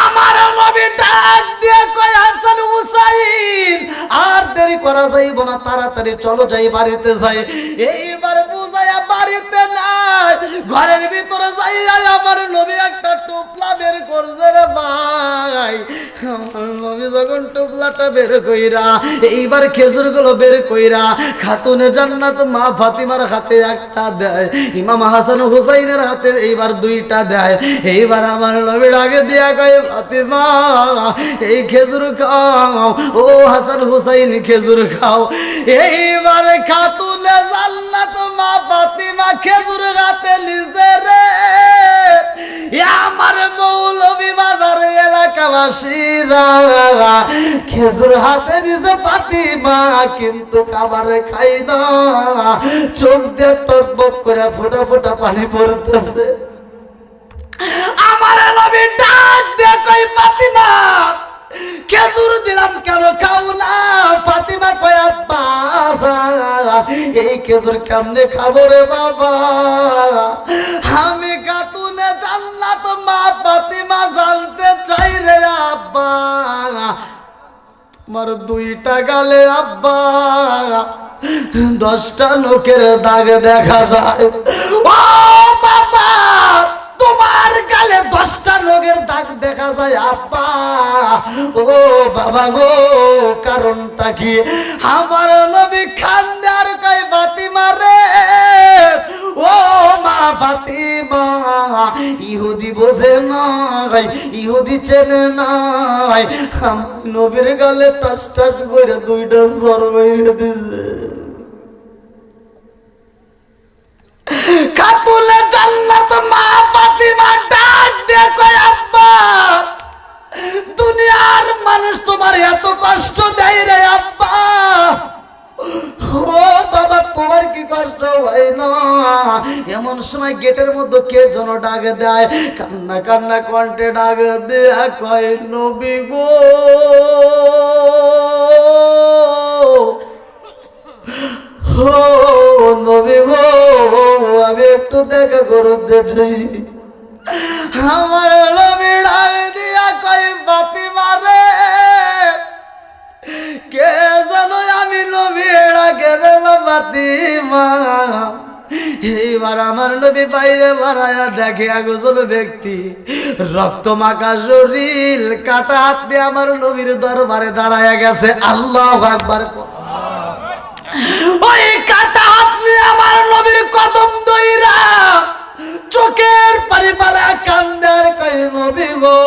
Speaker 1: আমার নবী ডাক দিয়ে কয়, হাসান হুসাইন, আর দেরি করা যাইব না, তাড়াতাড়ি চলো যাই, বাড়িতে যাই। এইবার বুঝাইয়া বাড়িতে নাই, ঘরের ভিতরে যাইয়া আমার নবী একটা টোপলা বের করছে রে ভাই। আমার নবী যখন টোপলাটা বের কইরা, এইবার খেজুর গুলো বের কইরা খাতুনে জান্নাত মা ফাতিমার হাতে একটা দেয়, ইমাম হাসান হুসাইনের হাতে এইবার 2টা দেয়। এইবার আমার নবীর আগে দিয়া কয়, ফাতিমা, এই খেজুর খাও, ও হাসান হুসাইন খেজুর খাও। এইবার খাতুনে জান্নাত মা ফাতিমা খেজুর হাতে নিছে রে। আমার মৌলভী বাজার এলাকাবাসীরা খেজুর হাতে নিছে ফাতিমা, কিন্তু খাবার খাই না, চোখ দিয়ে টকবক করে ফোঁটা ফোঁটা পানি পড়তেছে। আমার নবী ডাক দিয়ে কই, ফাতিমা, খেজুর দিলাম কেন খাও না? ফাতিমা কয়, আব্বা, এই খেজুর কেমনে খাবো রে বাবা, আমি খাতুনে জান্নাত মা ফাতিমা জানতে চাই রে আব্বা, তোমার 2টা গালে আব্বা 10টা লোকের দাগ দেখা যায়। ও বাবা, তোমার গালে 10টা লোকের দাগ দেখা যায় আব্বা। ও বাবা গো, কারণটা কি? আমার নবী কান্দে আর কয়, ফাতিমা রে, ও মা ফাতিমা, ইহুদি বোঝে নাই, ইহুদি চেনে নাই, আমার নবীর গালে টাস টাস করে 2টা জ্বর মেরে দিছে। খাতুনে জান্নাত মা ফাতিমা ডাক দিয়ে কয়, আব্বা, দুনিয়ার মানুষ তোমার এত কষ্ট দেয় রে আব্বা। ও বাবা, তোমার কি কষ্ট হয় না? এমন সময় গেটের মধ্যে কে যেন ডাক দেয়, কান্না কান্না কণ্ঠে ডাক দেয়া কয়, নবী গো, ও নবী গো, আমি একটু দেখা করব দেখি। আমার নবী ডাক দিয়া কয়, ফাতিমা রে, কে জানো আমি নবী ডাকে রে ফাতিমা। এইবার আমার নবী বাইরে বাড়ায়া দেখে একজন ব্যক্তি রক্ত মাখা শরীর, কাটা হাত দিয়ে আমার নবীর দরবারে দাঁড়ায়া গেছে। আল্লাহু আকবার। ওই কাটা হাত নিয়ে আমার নবীর কদম দইরা চোখের পানি পালা কান্দে আর কই, নবী গো,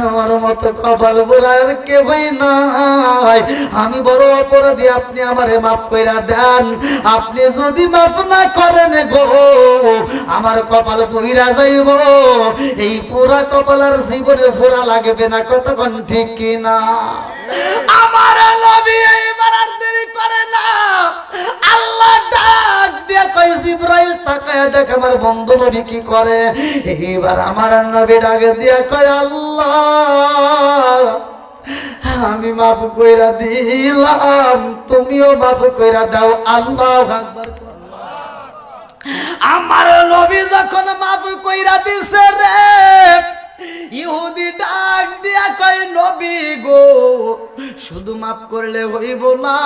Speaker 1: আমার মতো কপাল পোড়ার কেউই নাই, আমি বড় অপরাধী, আপনি আমারে মাফ কইরা দেন। আপনি যদি মাফ না করেন গো, আমার কপাল পুইরা যাইব। এই পুরা কপাল আর জীবনে জোড়া লাগবে না, কতক্ষণ ঠিক কিনা? আমার নবী এইবার আর দেরি করে না, আল্লাহ ডাক দিয়া কই, জিবরাইল তাকায়া দেখ আমার বন্ধু নবী কি করে। এইবার আমার নবী ডাক দিয়া কয়, আল্লাহ আমি মাফ কইরা দিলাম, তুমিও মাফ কইরা দাও। আল্লাহু আকবার। আমার নবী যখন মাফ কইরা দিছে রে, ইহুদি ডাক দিয়া কয়, নবী গো, শুধু মাফ করলে হইব না,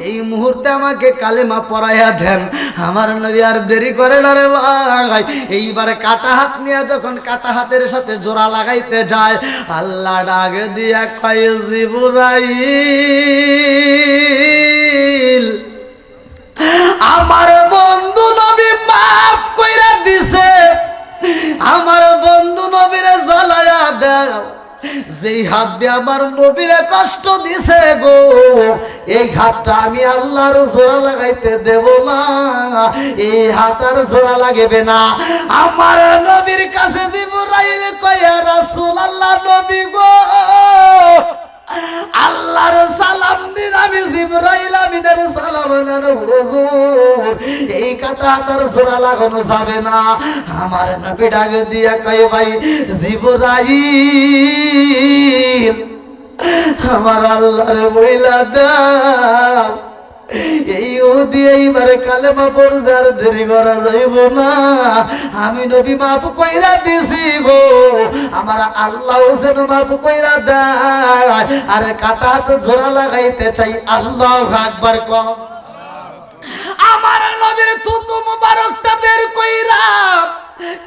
Speaker 1: এই মুহূর্তে আমাকে কালেমা পড়াইয়া দেন। আমার নবী আর দেরি করে না রে ভাই, এইবার কাটা হাত নিয়ে যখন কাটা হাতের সাথে জোড়া লাগাইতে যায়, আল্লাহ ডাক দিয়া কয়, জিবরাইল, আমার বন্ধু নবী মাফ কইরা দিছে, আমার বন্ধু নবীরে জ্বালায়া দাও। যেই হাত দিয়ে আমার নবীরে কষ্ট দিছে গো, এই হাতটা আমি আল্লাহর জোড়া লাগাইতে দেব না, এই হাত আর জোড়া লাগবে না। আমার নবীর কাছে জিবরাইল কয়, ইয়া রাসূলুল্লাহ, নবী গো, আল্লাহর সালাম দিন, আমি জিবরাইল আমিনের সালাম দেন হুজুর, এই কাটা হাতের জোড়া লাগানো যাবে না। আমার নবী ডাক দিয়া কয়, ভাই জিবরাইল, আমার আল্লাহর বইলা দাও, এই ইহুদি এইবারে কালেমা পড়ছে, আর দেরি করা যাইব না, আমি নবী মাফ কইরা দিছি গো, আমার আল্লাহ যেন মাফ কইরা দেয়। আর কাটা হাত জোড়া লাগাইতে চাই। আল্লাহু আকবার। কম আমার নবীর থুতু মুবারকটা বের কইরা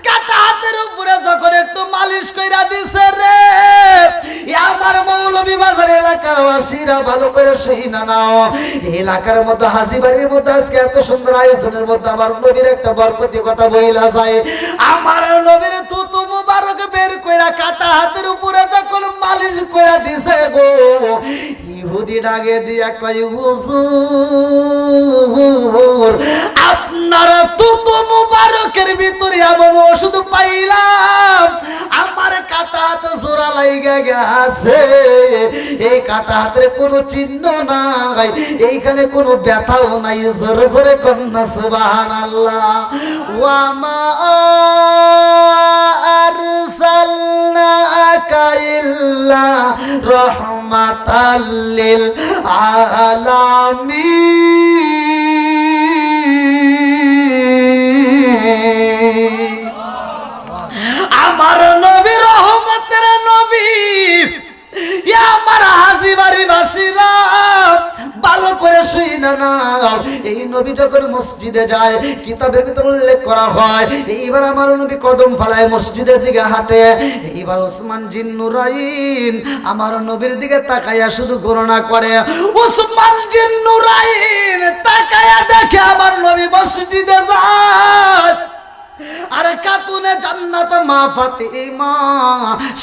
Speaker 1: কাটা হাতের উপরে যখন একটু মালিশ কইরা দিছে রে, আমার মৌলভী বাজার এলাকার বাসীরা ভালো করে শুইনা নাও, এলাকার মধ্যে হাজিবাড়ির মধ্যে আজকে এত সুন্দর আয়োজনের মধ্যে আমার নবীর একটা বরকতি কথা বইলা যায়। আমার নবীর থুতু মুবারক বের কইরা কাটা হাতের উপরে যখন মালিশ কইরা দিছে গো, ইহুদি ডাকে দিয়া কয়, হুজুর, আপনার থুতু মুবারকের ভিতরে এমন ওষুধ পাইলাম, আমার কাটা হাত জোড়া লাইগা গেছে, এই কাটা হাতের কোনো চিহ্ন নাই, এইখানে কোনো ব্যথাও নাই। জোরে জোরে কন্যা সুবহানাল্লাহ। ওয়া মা আরসালনাকা ইল্লা রাহমাতাল লিল আলামিন। আমার নবী রহমতের নবী, আমার হাজিবাড়ি বাসীরা ভালো করে শুই না নাও, এই নবী যখন মসজিদে যায়, কিতাবের ভিতর উল্লেখ করা হয়, এইবার আমার নবী কদম ফালায় মসজিদের দিকে হাঁটে, এইবার ওসমান জিন্নুরাইন আমার নবীর দিকে তাকাইয়া শুধু গণনা করে। ওসমান জিন্নুরাইন তাকাইয়া দেখে আমার নবী মসজিদে যায়, আরে খাতুনে জান্নাত মা ফাতিমা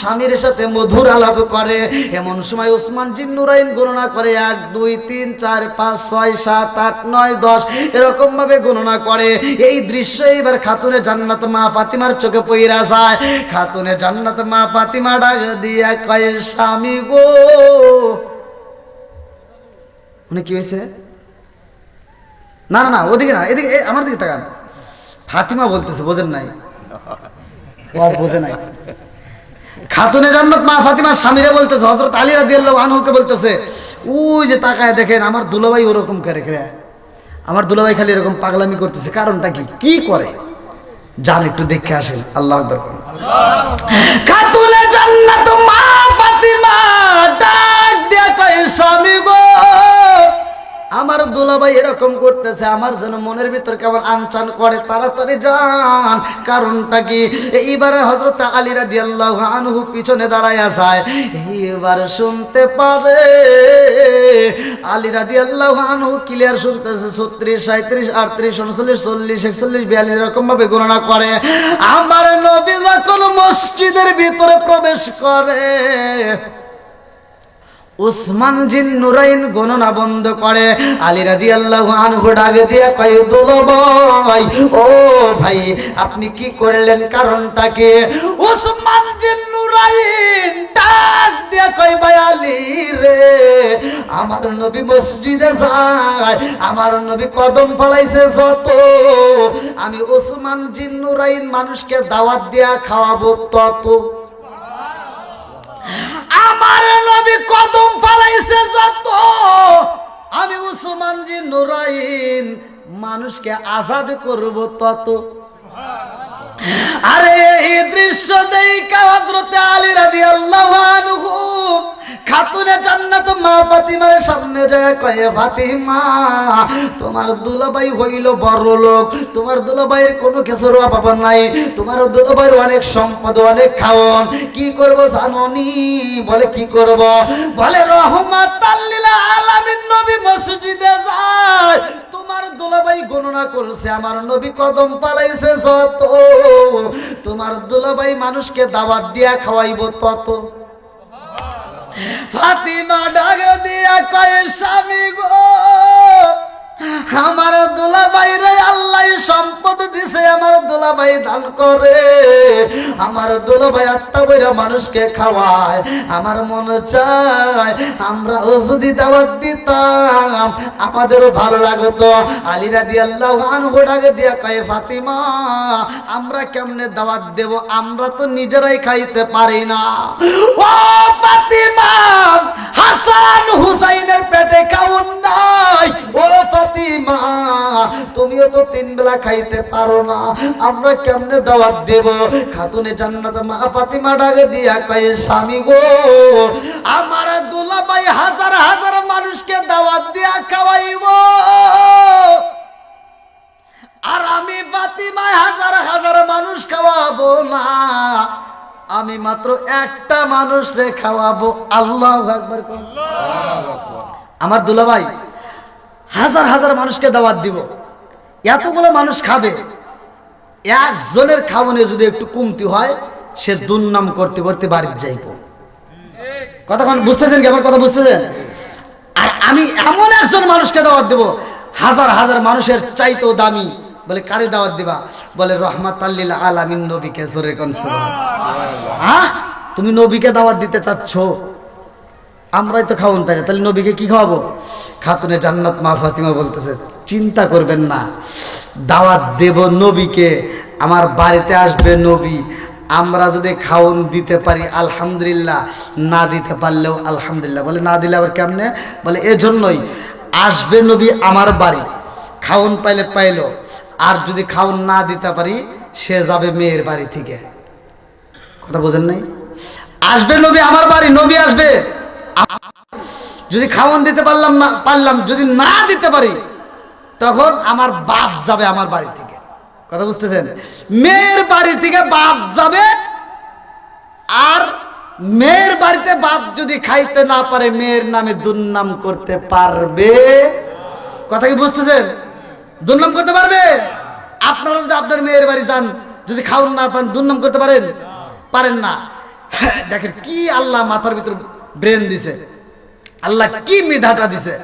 Speaker 1: স্বামীর সাথে মধুর আলাপ করে। এমন সময় ওসমান জিন্নুরাইন গণনা করে 1 2 3 4 5 6 7 8 9 10 এরকম ভাবে গণনা করে। এই দৃশ্য এবার খাতুনে জান্নাত মা ফাতিমার চোখে পইরা যায়। খাতুনে জান্নাত মা ফাতিমা ডাক দিয়া কয়, স্বামী গো। মানে কি হয়েছে? না না না, ওদিকে না, এদিকে আমার দিকে তাকান। ফাতিমা বলতেছে, বোঝেন নাই? ওয়াজ বোঝে নাই। খাতুনে জান্নাত মা ফাতিমার স্বামীরে বলতেছে, হযরত আলী রাদিয়াল্লাহু আনহুকে বলতেছে, ওই যে তাকায় দেখেন আমার দুলাভাই ওরকম করে, আমার দুলাভাই খালি এরকম পাগলামি করতেছে, কারণটা কি, কি করে যান একটু দেখে আসেন। আল্লাহু আকবার। খাতুনে জান্নাত মা ফাতিমা ডাক দিয়া কয়, স্বামী গো, আমার দুলাভাই এরকম করতেছে, আমার যেন মনের ভিতর কেমন আনচান করে, তাড়াতাড়ি যান, কারণটা কি? এইবারে হযরত আলী রাদিয়াল্লাহু আনহু পিছনে দাঁড়ায়া যায়, এবার শুনতে পারে আলী রাদিয়াল্লাহু আনহু ক্লিয়ার শুনতেছে, 36 37 38 39 40 41 42 এরকম ভাবে গণনা করে। আমার নবী যখন মসজিদের ভিতরে প্রবেশ করে, উসমান জিন নুরাইন গণনা বন্ধ করে। আলী রাদিয়াল্লাহু আনহু ডাকে দিয়ে কয়, দুলাভাই, ও ভাই আপনি কি করলেন, কারণটা কি? উসমান জিন নুরাইন ডাক দিয়ে কয়, ভাই আলী রে, আমার নবী মসজিদে যায়, আমার নবী কদম ফলাইছে যত, আমি উসমান জিন নুরাইন মানুষকে দাওয়াত দিয়া খাওয়াবো তত। আমার নবী কদম ফলাইছে যত, আমি উসমান জি নুরাইন মানুষকে আজাদ করব তত। আরে এই দৃশ্য দেখে হযরত আলী রাদিয়াল্লাহু আনহু খাতুনে জান্নাত মা ফাতিমার সামনে যায় কয়, ফাতিমা, তোমার দুলাভাই হইল বড় লোক, তোমার দুলাভাইয়ের কোনো কিছুর অভাব নাই, তোমার দুলাভাইয়ের অনেক সম্পদ, অনেক খাওন, কি করব জানোনি? বলে কি করব? বলে রহমাতাল লিল আলামিন নবী মসজিদে যায়, তোমার দুলাভাই গণনা করছে আমার নবী কদম পালাইছে যত, তোমার দুলাভাই মানুষকে দাওয়াত দিয়া খাওয়াইব তত। ফাতিমা ডাক দিয়া কয়, স্বামী গো, আমার দুলাভাই রে আল্লাহ সম্পদ দিছে, আমার দুলাভাই দান করে, আমার দুলাভাই আত্মা বইরা মানুষকে খাওয়ায়, আমার মনে চায় আমরাও যদি দাওয়াত দিতাম আমাদেরও ভালো লাগতো। আলী রাদিয়াল্লাহু আনহু ডাকে দিয়া কয়, ফাতিমা, আমরা কেমনে দাওয়াত দেব, আমরা তো নিজেরাই খাইতে পারি না। ও ফাতিমা, হাসান হুসাইনের পেটে খাওন নাই, ও ফাতিমা, তুমিও তো 3 বেলা খাইতে পারো না, আমরা কেমনে দাওয়াত দেব? খাতুনে জান্নাত মা ফাতিমা ডাকে দিয়া কয়, স্বামী গো, আমার দুলাভাই হাজার হাজার মানুষকে দাওয়াত দিয়া খাওয়াইব, আর আমি ফাতিমা হাজার হাজার মানুষ খাওয়াবো না, আমি মাত্র একটা মানুষ রে খাওয়াবো। আল্লাহু আকবার। আমার দুলাভাই হাজার হাজার মানুষকে দাওয়াত দিব, এতগুলো মানুষ খাবে, একজনের খাওয়ানে যদি একটু কমতি হয়, সে দুর্নাম করতে করতে বাড়ি যাইব। কতক্ষণ বুঝতেছেন কি আমার কথা, বুঝতেছেন? আর আমি এমন একজন মানুষকে দাওয়াত দেব, হাজার হাজার মানুষের চাইতেও দামি। বলে কারে দাওয়াত দিবা? বলে রহমাতাল লিল আলামিন নবীকে। জোরে কোন সুবহানাল্লাহ। হ্যাঁ, তুমি নবীকে দাওয়াত দিতে চাচ্ছ, আমরাই তো খাওয়ান পাই না, তাহলে নবীকে কি খাওয়াবো? খাতুনে জান্নাত মা ফাতিমা বলতেছে, চিন্তা করবেন না, দাওয়াত দেব নবীকে, আমার বাড়িতে আসবে নবী, আমরা যদি খাওন দিতে পারি আলহামদুলিল্লাহ, না দিতে পারলেও আলহামদুলিল্লাহ। বলে না দিলে আবার কেমনে? বলে এজন্যই আসবে নবী আমার বাড়ি, খাওন পাইলে পাইলো, আর যদি খাওন না দিতে পারি সে যাবে মেয়ের বাড়ি থেকে। কথা বোঝেন নাই? আসবে নবী আমার বাড়ি, নবী আসবে, যদি খাওয়ান দিতে পারলাম, যদি না দিতে পারি তখন আমার বাপ যাবে আমার বাড়ি থেকে। কথা বুঝতেছেন? মেয়ের বাড়ি থেকে বাপ যাবে, আর মেয়ের বাড়িতে বাপ যদি খাইতে না পারে মেয়ের নামে দুর্নাম করতে পারবে। কথা কি বুঝতেছেন? দুর্নাম করতে পারবে। আপনারা যদি আপনার মেয়ের বাড়ি যান, যদি খাওয়ান না পান, দুর্নাম করতে পারেন না। দেখেন কি আল্লাহ মাথার ভিতর ব্রেন দিছে, আল্লাহ কি মেধাটা দিছে।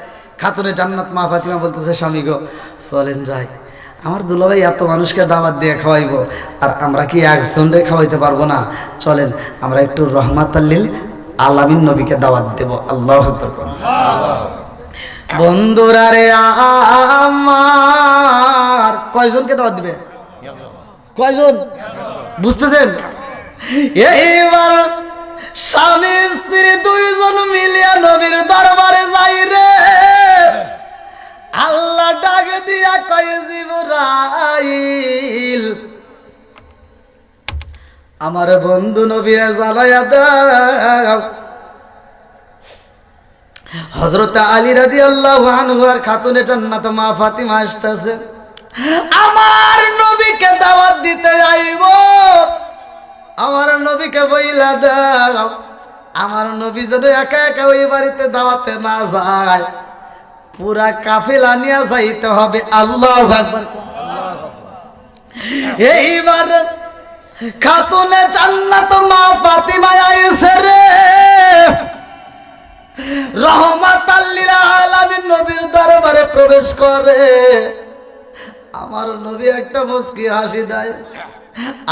Speaker 1: খাতুনে জান্নাত মা ফাতিমা বলতেছে, স্বামী গো, চলেন যাই, আমার দুলাভাই এত মানুষকে দাওয়াত দিয়ে খাওয়াইবো, আর আমরা কি একজনরে খাওয়াইতে পারবো না? চলেন আমরা একটু রহমাতাল লিল আলামিন নবীকে দাওয়াত দেব। আল্লাহু আকবার। বন্ধুরা রে আমার, কয়জনকে দাওয়াত দিবে? কয়জন বুঝতেছেন? এইবার স্বামী স্ত্রী দুইজন মিলিয়া নবীর দরবারে যাই রে। আল্লাহ ডাক দিয়া কয় জিবরাইল, আমার বন্ধু নবীরে জ্বালাইয়া দাও। হযরত আলী রাদিয়াল্লাহু আনহু আর খাতুনে জান্নাত মা ফাতিমা আসতেছে, আমার নবীকে দাওয়াত দিতে আইব। আমার নবীকে বইলা দাও, আমার নবী যেন একা একা ওই বাড়িতে দাওয়াতে না যায়, পুরা কাফেলা নিয়ে যাইতে হবে। আল্লাহু আকবার। এইবার খাতুনে জান্নাত মা ফাতিমা আইছে রে, রহমাতাল লিল আলামিন নবীর দরবারে প্রবেশ করে। আমার নবী একটা মুস্কি হাসি দেয়।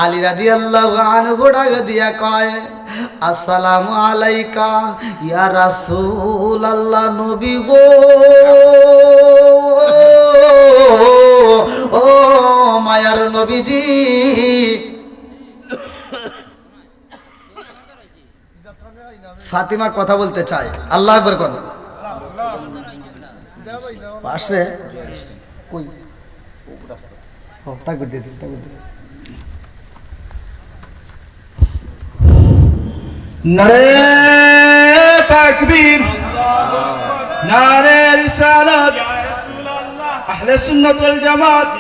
Speaker 1: আলী রাদিয়াল্লাহু আনহু ডাক দিয়া কয়, আসসালামু আলাইকা ইয়া রাসূলুল্লাহ। নবী গো, ও মায়ার নবীজি। ফাতিমা কথা বলতে চায়। আল্লাহু আকবার কোন পাশে কই ও তাকবীর দিয়ে দিন, তাকবীর দিয়ে।
Speaker 2: নারে তাকবীর, নারে রিসালাত, আহলে সুন্নাত ওয়াল জামাত